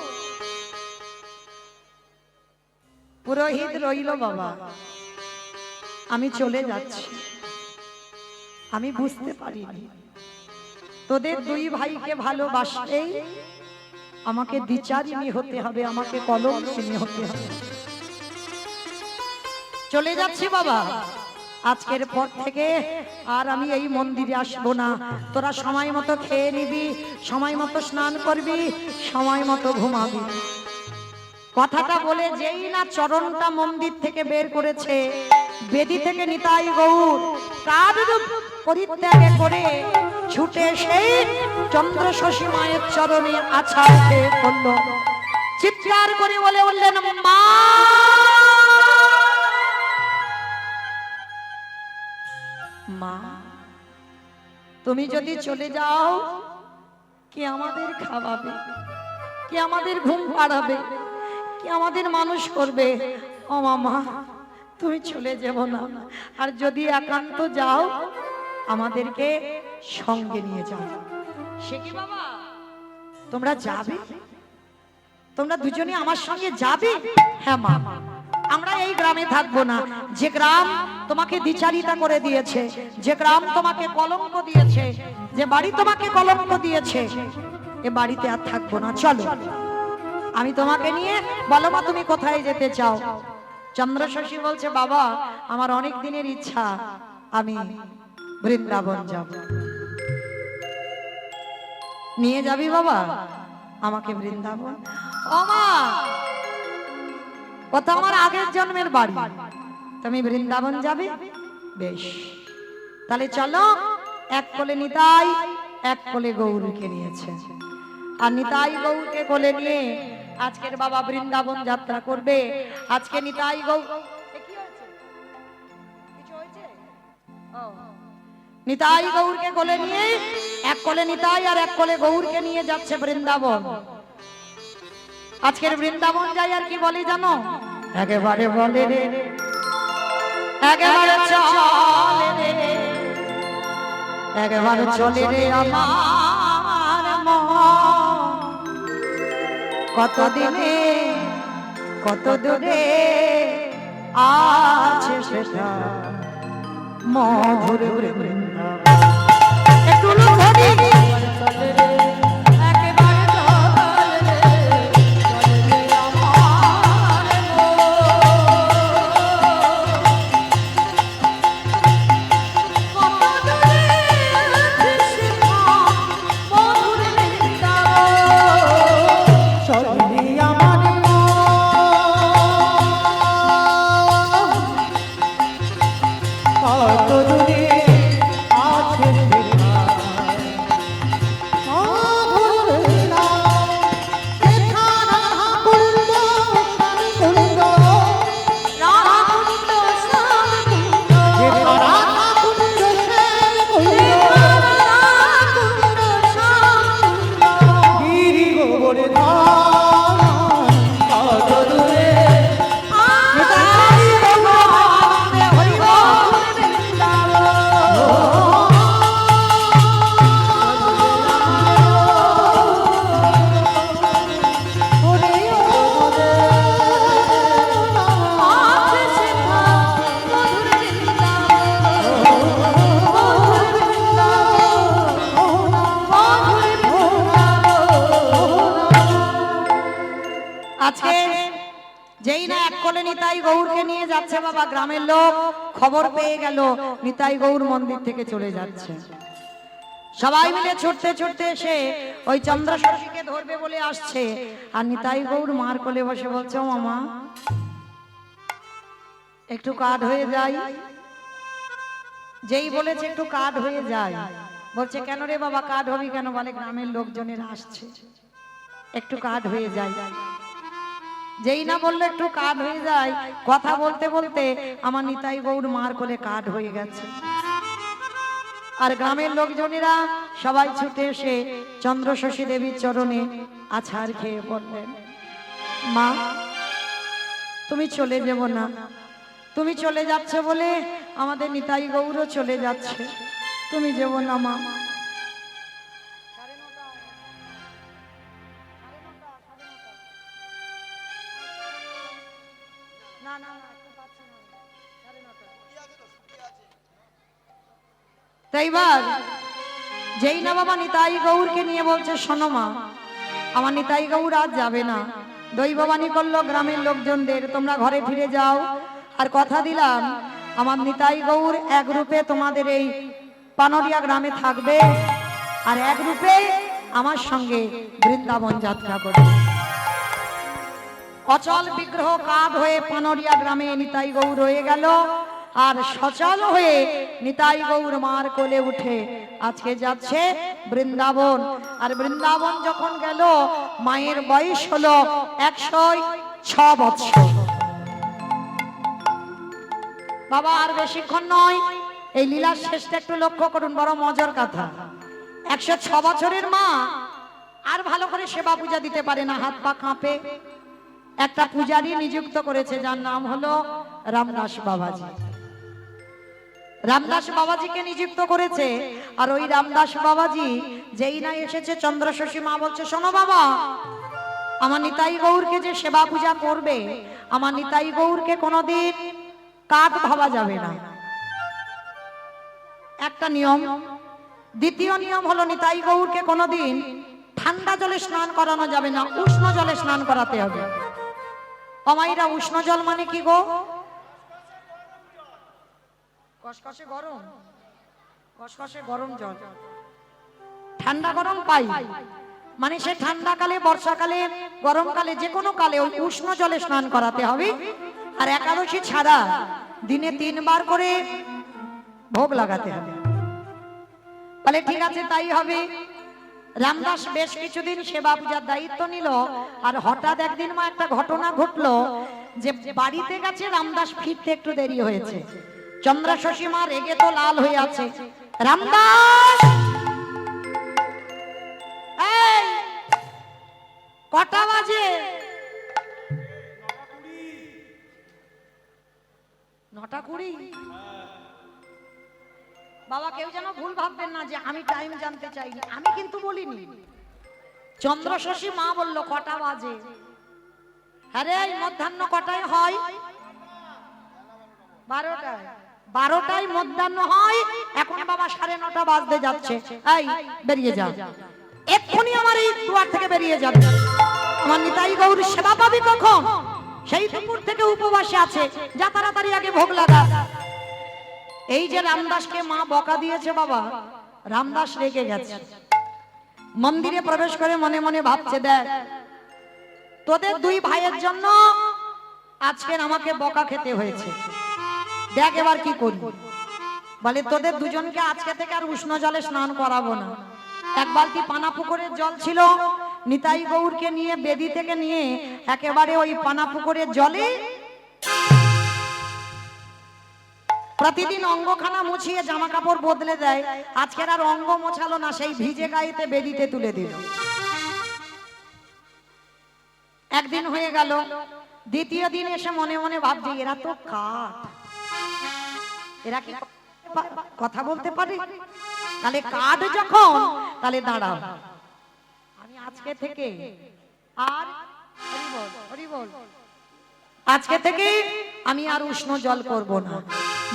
পুরোহিত রইল বাবা, আমি চলে যাচ্ছি। আমি বুঝতে পারিনি তোদের দুই ভাইকে ভালোবাসলেই আমাকে দ্বিচারিণী হতে হবে, আমাকে কলঙ্কিনী হতে হবে। চলে যাচ্ছি বাবা, আজকের পর থেকে আর আমি এই মন্দিরে আসবো না। তোরা সময় মতো খেয়ে নিবি, সময় মতো স্নান করবি, সময় মতো ঘুমাবি। কথাটা বলে যেই না চরণটা মন্দির থেকে বের করেছে, বেদি থেকে নিতাই গৌর কারূপ পরিত্যাগ করে ছুটে সেই চন্দ্র শশী মায়ের চরণে আছাড় খেয়ে পড়ল। চিৎকার করে বলে বললেন, মা মা, তুমি যদি চলে যাও কে আমাদের খাওয়াবে, কে আমাদের ঘুম পাড়াবে, কে আমাদের মানুষ করবে? ও মামা, তুমি চলে যাবো না, আর যদি একান্ত যাও আমাদেরকে সঙ্গে নিয়ে যাও। সে কি বাবা, তোমরা যাবে? তোমরা দুজনে আমার সঙ্গে যাবে? হ্যাঁ মা, আমরা এই গ্রামে থাকবো না। যে গ্রাম তোমাকে দ্বিচারিতা করে দিয়েছে, যে গ্রাম তোমাকে কলঙ্ক দিয়েছে, যে বাড়ি তোমাকে কলঙ্ক দিয়েছে, এ বাড়িতে আর থাকবো না। চলো, আমি তোমাকে নিয়ে, বলো মা তুমি কোথায় যেতে চাও? চন্দ্র শশী বলছে, বাবা আমার অনেক দিনের ইচ্ছা, আমি বৃন্দাবন যাব। নিয়ে যাবি বাবা আমাকে বৃন্দাবন? ও মা, কথা আমার আগের জন্মের বাড়ি, তুমি বৃন্দাবন যাবে? বেশ, তাহলে চলো। এক কোলে নিতাই, এক কোলে গৌরকে নিয়েছে। আর নিতাই গৌরকে কোলে নিয়ে আজকের বাবা বৃন্দাবন যাত্রা করবে। আজকে নিতাই গৌর, নিতাই গৌরকে কোলে নিয়ে, এক কোলে নিতাই আর এক কোলে গৌরকে নিয়ে যাচ্ছে বৃন্দাবন। আজকের বৃন্দাবন যাই আর কি বলি জানো? একেবারে বলে রে, একেবারে চলে রে, একেবারে চলে রে আমার মন। কত দিনে কত দূরে আছে সেটা মধুর বৃন্দাবন। একটু লোক ধরি, চলে রে, একেবারে চলে রে, চলে রে আমার মন। কত দূরে আছে সেটা মধুর বৃন্দাবন। চলে রে আমার মন, কত দূরে যেই না এক কোলে নিতাই গৌরকে নিয়ে যাচ্ছে বাবা, গ্রামের লোক খবর পেয়ে গেল নিতাই গৌর মন্দির থেকে চলে যাচ্ছে। সবাই মিলে ছুটতে ছুটতে এসে ওই চন্দ্রশশীকে ধরবে বলে আসছে, আর নিতাই গৌর মার কোলে বসে বলছে, ও মামা একটু কাঠ হয়ে যায়। যেই বলেছে একটু কাঠ হয়ে যায়, বলছে কেন রে বাবা কাঠ হবি কেন? বলে গ্রামের লোকজনের আসছে, একটু কাঠ হয়ে যায়। যেই না বললো একটু কাঠ হয়ে যায়, কথা বলতে বলতে আমার নিতাই গৌর মার কোলে কাঠ হয়ে গেছে। আর গ্রামের লোকজনেরা সবাই ছুটে এসে চন্দ্রশশী দেবীর চরণে আছাড় খেয়ে বললেন, মা তুমি চলে যাব না, তুমি চলে যাচ্ছে বলে আমাদের নিতাই গৌরও চলে যাচ্ছে, তুমি যাব না মা। তাইবার যেই না বাবা নিতাই গৌরকে নিয়ে বলছে, শোনো মা আমার নিতাই গৌর আজ যাবে না। দৈববাণী করলো গ্রামের লোকজনদের, তোমরা ঘরে ফিরে যাও, আর কথা দিলাম আমার নিতাই গৌর এক রূপে তোমাদের এই পানরিয়া গ্রামে থাকবে, আর এক রূপে আমার সঙ্গে বৃন্দাবন যাত্রা করবে। অচল বিগ্রহ কাঠ হয়ে পানরিয়া গ্রামে নিতাই গৌর রয়ে গেল, আর সচল হয়ে নিতাই গৌর মার কোলে উঠে আজকে যাচ্ছে বৃন্দাবন। আর বৃন্দাবন যখন গেল, মায়ের বয়স হলো 106 বছর। বাবা আর বেশিক্ষণ নয়, এই লীলার শেষটা একটু লক্ষ্য করুন, বড় মজার কথা। 106 বছরের মা আর ভালো করে সেবা পূজা দিতে পারে না, হাত পা কাঁপে। একটা পূজারী নিযুক্ত করেছে, যার নাম হলো রামদাস বাবাজি। রামদাস বাবাজিকে নিযুক্ত করেছে, আর ওই রামদাস বাবাজি যেই না এসেছে, চন্দ্রশশী মা বলছে, শোনো বাবা আমার নিতাই গৌরকে যে সেবা পূজা করবে, আমার নিতাই গৌরকে কোনোদিন কাঠ ভাবা যাবে না, একটা নিয়ম। দ্বিতীয় নিয়ম হলো নিতাই গৌরকে কোনোদিন ঠান্ডা জলে স্নান করানো যাবে না, উষ্ণ জলে স্নান করাতে হবে। অমাইরা উষ্ণ জল মানে কি গো? কসকসে গরম, কসকসে গরম জল, ঠান্ডা গরম পাই মানে সে ঠান্ডাকালে, বর্ষাকালে, গরমকালে, যে কোনো কালে ওই উষ্ণ জলে স্নান করাতে হবে। আর একাদশী ছাড়া দিনে 3 বার করে ভোগ লাগাতে হবে। বলে ঠিক আছে তাই হবে। রামদাস বেশ কিছুদিন সেবা পূজার দায়িত্ব নিল, আর হঠাৎ একদিন মা একটা ঘটনা ঘটলো যে বাড়িতে গেছে, রামদাস ফিরতে একটু দেরি হয়েছে। চন্দ্রশশী মা রেগে তো লাল হয়ে আছে, রামদাস এই কটা বাজে? 9:20। বাবা কেউ যেন ভুল ভাববেন না যে আমি টাইম জানতে চাইনি, আমি কিন্তু বলিনি। চন্দ্রশশী মা বলল কটা বাজে। আরে এই মধ্যাহ্ন কটায় হয়? 12টায়। 12টায় মধ্যাহ্ন হয়, এখন বাবা 9:30 বাজতে যাচ্ছে। এই বেরিয়ে যা, এক্ষুনি আমার এই দুয়ার থেকে বেরিয়ে যাবে। আমার নিতাই গৌর সেবা পাবি কখন? সেই দুপুর থেকে উপবাসে আছে, যা তাড়াতাড়ি আগে ভোগ লাগা। এই যে রামদাসকে মা বকা দিয়েছে বাবা, রামদাস রেগে গেছে। মন্দিরে প্রবেশ করে মনে মনে ভাবছে, দেখ তোদের 2 ভাইয়ের জন্য আজকের আমাকে বকা খেতে হয়েছে, দেখ এবার কি করব। বলে তোদের দুজনকে আজকে থেকে আর উষ্ণ জলে স্নান করাবো না। 1 বালতি পানা পুকুরের জল ছিল, নিতাই গৌরকে নিয়ে বেদি থেকে নিয়ে একেবারে ওই পানা পুকুরের জলে প্রতিদিন অঙ্গখানা মুছিয়ে জামা কাপড় বদলে দেয়। আজকের আর অঙ্গ মোছালো না, সেই ভিজে গায়েতে বেদিতে তুলে দিল। একদিন হয়ে গেল, দ্বিতীয় দিন এসে মনে মনে ভাবছি, এরা তো কাঠ, এরা কি কথা বলতে পারে? তাহলে কাঠ যখন, তাহলে দাঁড়াও, আমি আজকে থেকে আর হরি বল, আজকে থেকে আমি আর উষ্ণ জল করব না।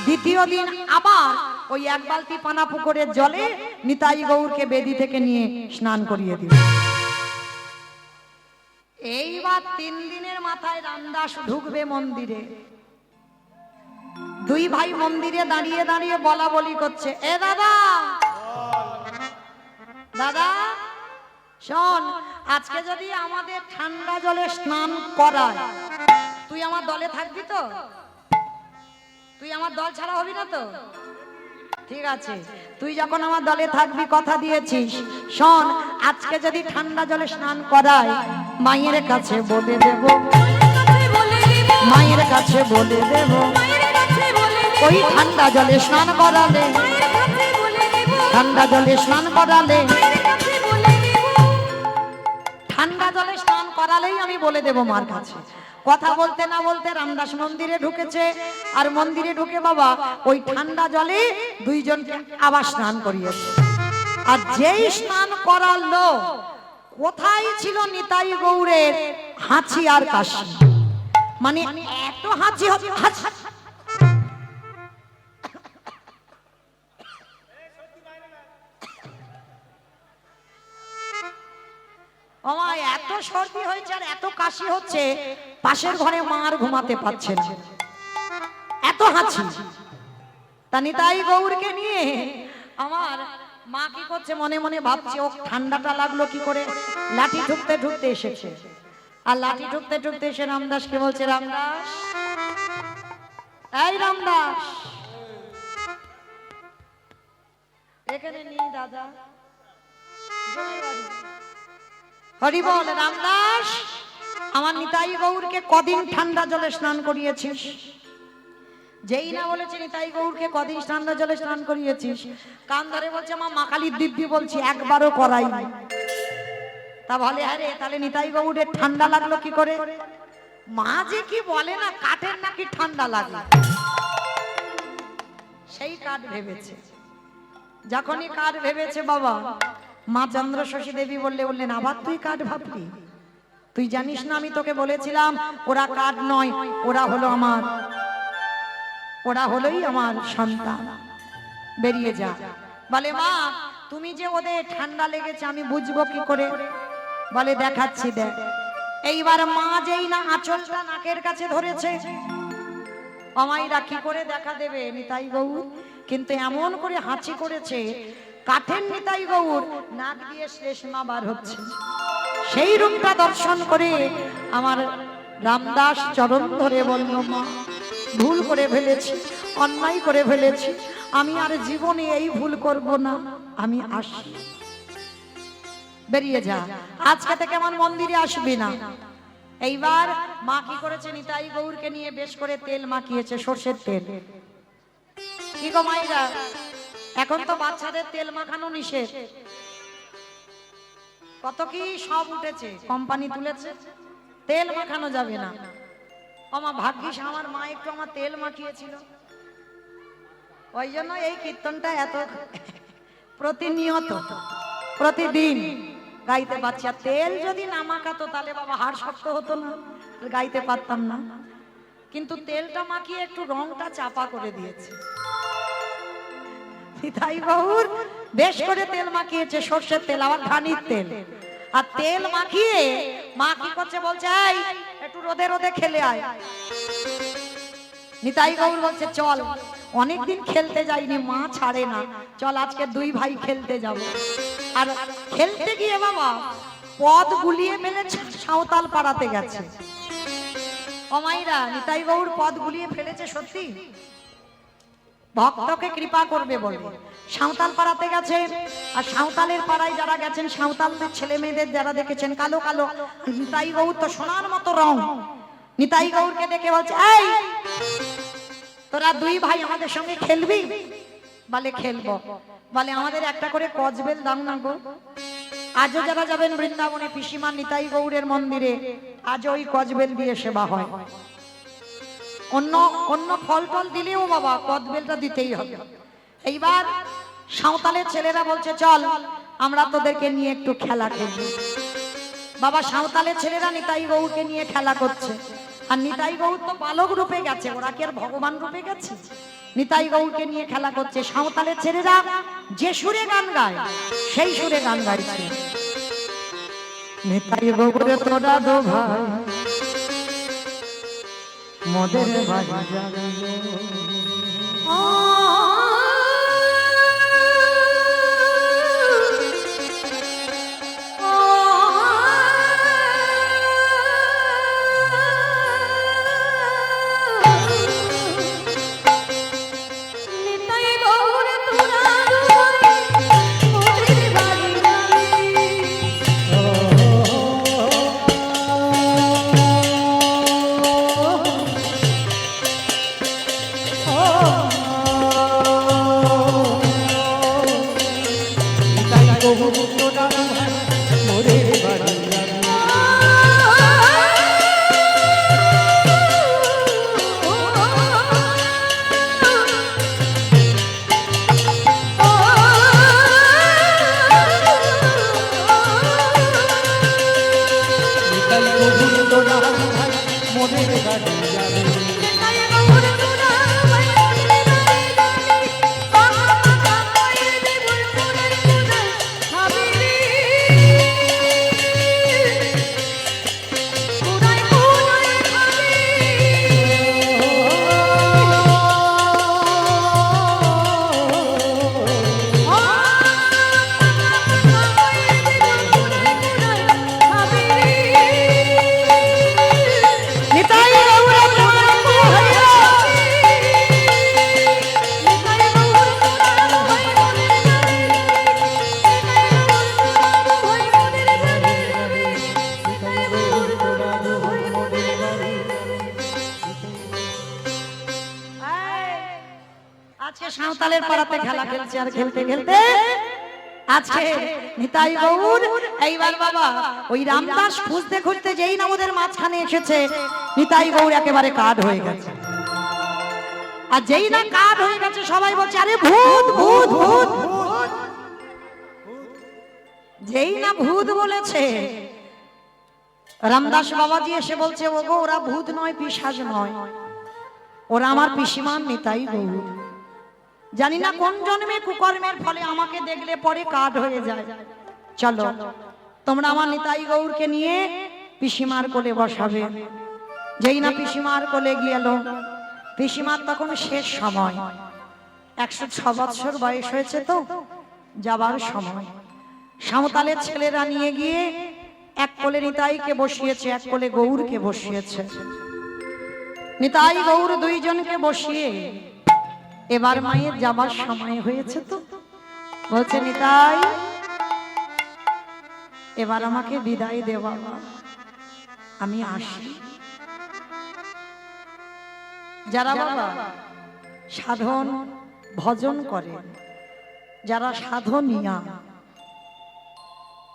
দ্বিতীয় দিন আবার ওই 1 বালতি পানা পুকুরের জলে নিতাই গৌরকে বেদি থেকে নিয়ে স্নান করিয়ে দিল। এইবার 3 দিনের মাথায় রামদাস ঢুকবে মন্দিরে। দুই ভাই মন্দিরে দাঁড়িয়ে দাঁড়িয়ে বলা বলি করছে, এ দাদা দাদা শোন, আজকে যদি আমাদের ঠান্ডা জলে স্নান করায় তুই আমার দলে থাকবি তো? তুই আমার দল ছাড়া হবি না তো? ঠিক আছে, তুই যখন আমার দলে থাকবি কথা দিয়েছিস, শোন আজকে যদি ঠান্ডা জলে স্নান করায় মায়ের কাছে বলে দেব, মায়ের কাছে বলে দেব ওই ঠান্ডা জলে স্নান করালে, ঠান্ডা জলে স্নান করালে, ঠান্ডা জলে স্নান করালেই আমি বলে দেব মার কাছে। কথা বলতে না বলতে রামদাস মন্দিরে ঢুকেছে, আর মন্দিরে ঢুকে বাবা ওই ঠান্ডা জলে দুইজনকে আবার স্নান করিয়েছে। আর যেই স্নান করালো, কোথায় ছিল নিতাই গৌড়ের হাঁচি আর কাশি, মানে এত হাঁচি হাঁচি আমার এত সর্দি হয়েছে আর এত কাশি হচ্ছে, পাশের ঘরে মা আর ঘুমাতে পারছে না, এত হাঁচি। তা নিতাই গৌরকে নিয়ে আমার মা কি করছে, মনে মনে ভাবছে ও ঠান্ডাটা লাগলো কি করে। লাঠি ঠুকতে ঠুকতে এসেছে, আর লাঠি ঠুকতে ঠুকতে এসে রামদাসকে বলছে, রামদাস এই রামদাস এখানে নিয়ে দাদা হরি বল। রামদাস আমার নিতাই গৌরকে কদিন ঠান্ডা জলে স্নান করিয়েছিস? যেই না বলেছে নিতাই গৌরকে কদিন ঠান্ডা জলে স্নান করিয়েছিস, কান ধরে বলছে মা মাকালির দিব্যি বলছি একবারও করাই নাই। তা বলে আরে তাহলে নিতাই গৌরের ঠান্ডা লাগলো কি করে? মা যে কি বলে না, কাঠের নাকি ঠান্ডা লাগে, সেই কাঠ ভেবেছে। যখনই কাঠ ভেবেছে বাবা, মা চন্দ্রশশী দেবী বললেন আবার তুই কাঠ ভাবলি? তুই জানিস না আমি তোকে বলেছিলাম ওরা কাঠ নয়, ওরা হলো আমার, ওরা হলোই আমার সন্তান, বেরিয়ে যা। বলে মা তুমি যে ওদের ঠান্ডা লেগেছে আমি বুঝবো কি করে? বলে দেখাচ্ছি দেখ। এইবার মা যেই না আঁচলটা নাকের কাছে ধরেছে, অমাইরা কি করে দেখা দেবে নিতাই গৌর? কিন্তু এমন করে হাঁচি করেছে, কাঠের নিতাই গৌর নাক দিয়ে শ্লেষ্মা বার হচ্ছে। সেই রূপটা দর্শন করে আমার রামদাস চরণ ধরে বলল, মা ভুল করে ফেলেছি, অন্যায় করে ফেলেছি, আমি আর জীবনে এই ভুল করব না, আমি আসি, বেরিয়ে যা, আজকে থেকে আমার মন্দিরে আসবি না। এইবার মা কি করেছে, নিতাই গৌরকে নিয়ে বেশ করে তেল মাখিয়েছে, সর্ষের তেল। কি গো মাইরা, এখন তো বাচ্চাদের তেল মাখানো নিষেধ, কত কি সব উঠেছে, কোম্পানি তুলেছে, তেল মাখানো যাবে না। আমার ভাগ্যিস আমার মা একটু আমার তেল মাখিয়েছিল, ওই জন্য এই কীর্তনটা এত প্রতিনিয়ত প্রতিদিন গাইতে পারছি। আর তেল যদি না মাখাতো তাহলে বাবা হাড় শক্ত হতো না, গাইতে পারতাম না। কিন্তু তেলটা মাখিয়ে একটু রংটা চাপা করে দিয়েছে। নিতাই গৌর বেশ করে তেল মাখিয়েছে, সর্ষের তেল, আবার ধানির তেল। আর তেল মাখিয়ে মা কি করছে বলছে, এই একটু রোদে রোদে খেলে আয়। নিতাই গৌর বলছে চল, অনেকদিন খেলতে যাইনি, মা ছাড়ে না, চল আজকে দুই ভাই খেলতে যাব। আর খেলতে গিয়ে বাবা পদ গুলিয়ে ফেলেছে, সাঁওতাল পাড়াতে গেছে। অমাইরা নিতাই গৌর পদ গুলিয়ে ফেলেছে সত্যি, ভক্তকে কৃপা করবে বলে সাঁওতাল পাড়াতে গেছে। আর সাঁওতালের পাড়ায় যারা গেছেন, সাঁওতালদের ছেলে মেয়েদের যারা দেখেছেন কালো কালো, নিতাই গৌর তো সোনার মতো রং। নিতাই গৌরকে দেখে বলছে, এই তোরা দুই ভাই আমাদের সঙ্গে খেলবি? বলে খেলবো। বলে আমাদের একটা করে কজবেল দাও না গো। আজও যারা যাবেন বৃন্দাবনে পিসিমা নিতাই গৌরের মন্দিরে, আজ ওই কজবেল দিয়ে সেবা হয়। অন্য অন্য ফল টল দিলেও বাবা কদবেলটা দিতেই হবে। এইবার সাঁওতালের ছেলেরা বলছে চল আমরা তোদেরকে নিয়ে একটু খেলা খেলবো। বাবা সাঁওতালের ছেলেরা নিতাই গৌরকে নিয়ে খেলা করছে। আর নিতাই গৌর তো বালক রূপে গেছে, ওরা কি আর ভগবান রূপে গেছে? নিতাই গৌরকে নিয়ে খেলা করছে। সাঁওতালের ছেলেরা যে সুরে গান গায় সেই সুরে গান গাইছে। নিতাই গৌরে তোরা দো ভাই মোদের বাড়ি যাবে আজকে সাঁওতালের পাড়াতে খেলা খেলছে আর খেলতে খেলতে আজকে নিতাই গৌর এইবার বাবা ওই রামদাস খুঁজতে খুঁজতে যেই না ওদের মাঝখানে এসেছে নিতাই গৌর একেবারে কাঠ হয়ে গেছে আর যেই না কাঠ হয়ে গেছে সবাই বলছে আরে ভূত ভূত ভূত যেই না ভূত বলেছে রামদাস বাবাজি এসে বলছে ওগো ওরা ভূত নয় পিশাচ নয় ওরা আমার পিসিমান নিতাই গৌর জানি না কোন জন্মে কুকর্মের ফলে আমাকে দেখলে পরে কাঠ হয়ে যায় চলো তোমরা আমার নিতাই গৌরকে নিয়ে পিসিমার কোলে বসাবে যেই না পিসিমার কোলে গেল পিসিমার তখন শেষ সময় 106 বছর বয়স হয়েছে তো যাবার সময় সাঁওতালের ছেলেরা নিয়ে গিয়ে এক কোলে নিতাইকে বসিয়েছে এক কোলে গৌরকে বসিয়েছে নিতাই গৌর দুইজনকে বসিয়ে এবার মায়ের যাবার সময় হয়েছে তো বলছে নিতাই এবার আমাকে বিদায় দে বাবা আমি আসি যারা বাবা সাধন ভজন করে যারা সাধনিয়া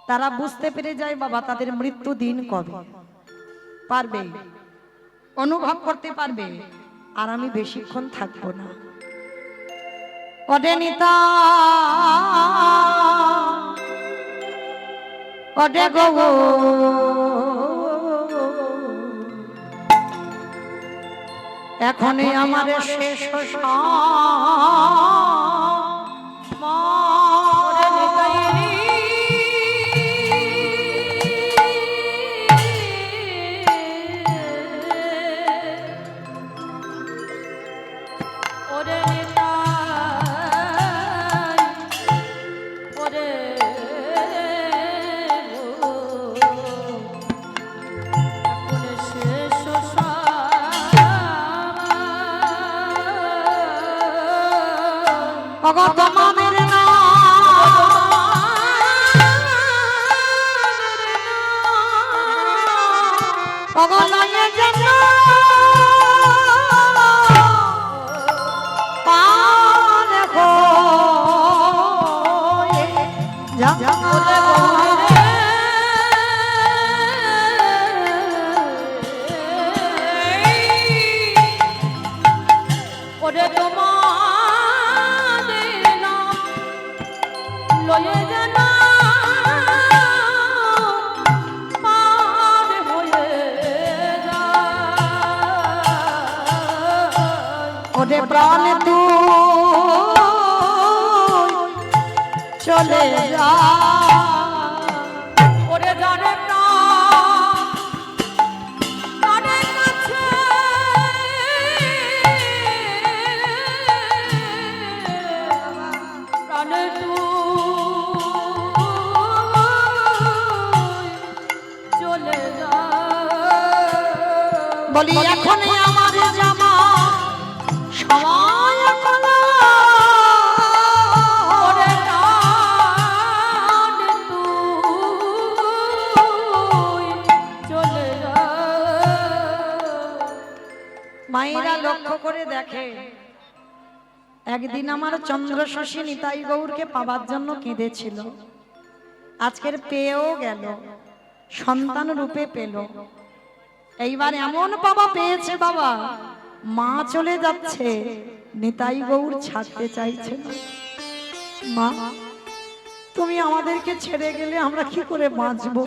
তারা বুঝতে পেরে যায় বাবা তাদের মৃত্যু দিন কবে পারবে অনুভব করতে পারবে আর আমি বেশিক্ষণ থাকবো না ওডে নিতা ওডে গো এখনই আমার শেষ ওরে প্রাণ তুই চলে যা ওরে জানে প্রাণ চলে যা বলি এখন আমার জামা সময় কলা ওরে টান তুই চলে যা মায়েরা লক্ষ্য করে দেখে একদিন আমার চন্দ্রশশী নিতাই গৌরকে পাবার জন্য কেঁদেছিল, আজকের পেয়েও গেল, সন্তান রূপে পেল। এইবার এমন বাবা পেয়েছে, বাবা মা চলে যাচ্ছে, নিতাই গৌর ছাড়তে চাইছে না। মা তুমি আমাদেরকে ছেড়ে গেলে আমরা কি করে বাঁচবো,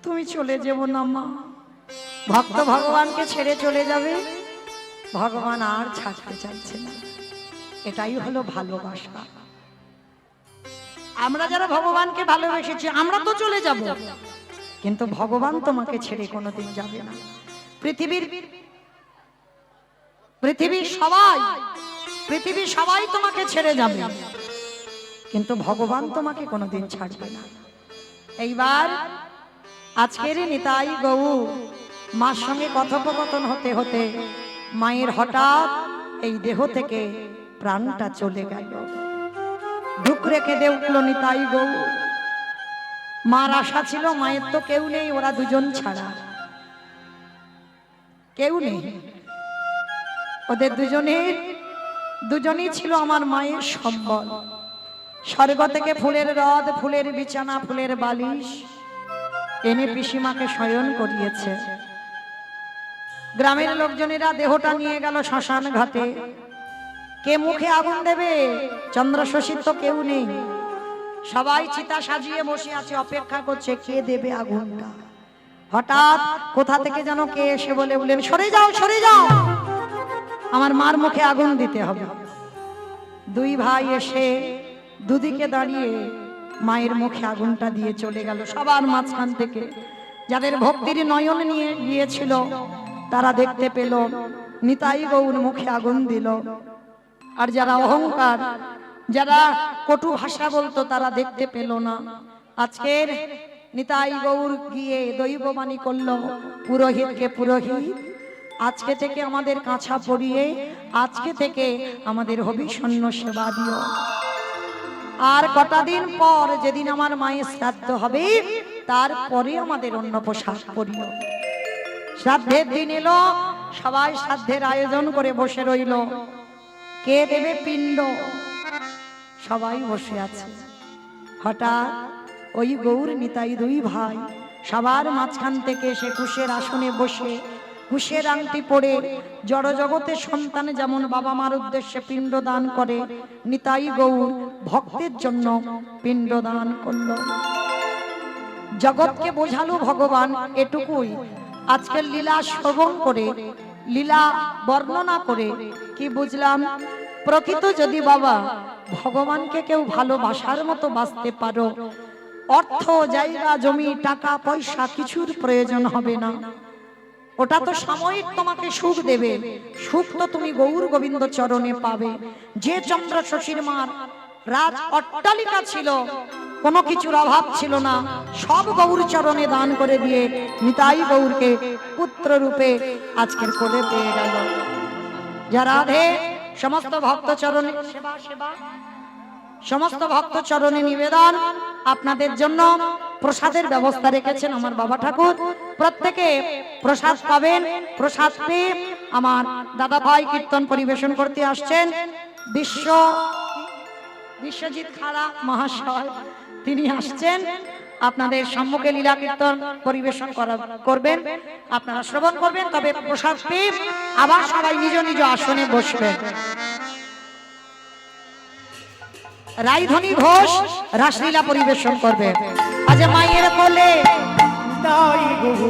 তুমি চলে যেও না মা। ভক্ত ভগবানকে ছেড়ে চলে যাবে, ভগবান আর ছাড়তে চাইছে না। এটাই হলো ভালোবাসা। আমরা যারা ভগবানকে ভালোবেসেছি আমরা তো চলে যাব, কিন্তু ভগবান তোমাকে ছেড়ে কোনোদিন যাবে না। পৃথিবীর সবাই তোমাকে ছেড়ে যাবে, কিন্তু ভগবান তোমাকে কোনোদিন ছাড়বে না। এইবার আজকের নিতাই গৌর মার সঙ্গে কথোপকথন হতে হতে মায়ের হঠাৎ এই দেহ থেকে প্রাণটা চলে গেল। ঢুকরে কেঁদে উঠল নিতাই গৌর। মার আশা ছিল মায়ের তো কেউ নেই, ওরা দুজন ছাড়া কেউ নেই, ওদের দুজনই ছিল আমার মায়ের সম্বল। স্বর্গ থেকে ফুলের রদ, ফুলের বিছানা, ফুলের বালিশ এনে পিসিমাকে শয়ন করিয়েছে। গ্রামের লোকজনেরা দেহটা নিয়ে গেল শ্মশান ঘাটে। কে মুখে আগুন দেবে? চন্দ্রশশীর তো কেউ নেই, সবাই চিতা সাজিয়ে বসে আছে, অপেক্ষা করছে কে দেবে আগুনটা। হঠাৎ কোথা থেকে যেন কে এসে বললেন, সরে যাও সরে যাও, আমার মার মুখে আগুন দিতে হবে। দুই ভাই এসে দুদিকে দাঁড়িয়ে মায়ের মুখে আগুনটা দিয়ে চলে গেল। সবার মাঝখান থেকে যাদের ভক্তির নয়ন নিয়ে গিয়েছিল তারা দেখতে পেল নিতাই গৌর মুখে আগুন দিল। আর যারা অহংকার, যারা কটু ভাষা বলতো তারা দেখতে পেল না। আজকের নিতাই গৌর গিয়ে দৈববাণী করলো, পুরোহিতকে, পুরোহিত আজকে থেকে আমাদের কাঁচা পরিয়ে আজকে থেকে আমাদের হবিষণ্য সেবা দিও। আর কটা দিন পর যেদিন আমার মায়ের শ্রাদ্ধ হবে তারপরে আমাদের অন্য পোশাক পরিও। শ্রাদ্ধের দিন এলো, সবাই শ্রাদ্ধের আয়োজন করে বসে রইল। কে দেবে পিণ্ড? সবাই বসে আছে। হঠাৎ ওই গৌর নিতাই দুই ভাই সবার মাঝখান থেকে এসে কুশের আসনে বসে কুশের আংটি পরে জড় জগতের সন্তান যেমন বাবা মার উদ্দেশ্যে পিণ্ড দান করে, নিতাই গৌর ভক্তের জন্য পিণ্ড দান করলো। জগৎকে বোঝালো ভগবান এটুকুই। আজকের লীলা শ্রবণ করে, লীলা বর্ণনা করে কি বুঝলাম? প্রকৃত যদি বাবা ভগবানকে কেউ ভালোবাসার মতো বাঁচতে পারো, অর্থ, জায়গা, জমি, টাকা, পয়সা কিছুর প্রয়োজন হবে না। ওটা তো সাময়িক তোমাকে সুখ দেবে, সুখ তো তুমি গৌর গোবিন্দ চরণে পাবে। যে চন্দ্রশশীর মার রাজ অট্টালিকা ছিল, কোনো কিছুর অভাব ছিল না, সব গৌর চরণে দান করে দিয়ে নিতাই গৌরকে পুত্র রূপে আজকের কোলে পেয়ে গেল। যারা রাধে সমস্ত ভক্ত চরণে সেবা সেবা, সমস্ত ভক্ত চরণে নিবেদন, আপনাদের জন্য প্রসাদের ব্যবস্থা রেখেছেন আমার বাবা ঠাকুর। প্রত্যেকে প্রসাদ পাবেন। প্রসাদ পেয়ে আমার দাদা ভাই কীর্তন পরিবেশন করতে আসছেন বিশ্বজিৎ খাড়া মহাশয়, তিনি আসছেন আপনাদের সম্মুখে লীলা কীর্তন পরিবেশন করবেন, আপনারা শ্রবণ করবেন। তবে প্রসাদ পেয়ে আবার সবাই নিজ নিজ আসনে বসবেন। রাইধনী ঘোষ রাসলীলা পরিবেশন করবে। আজ মায়ের কোলে নিতাই গৌর।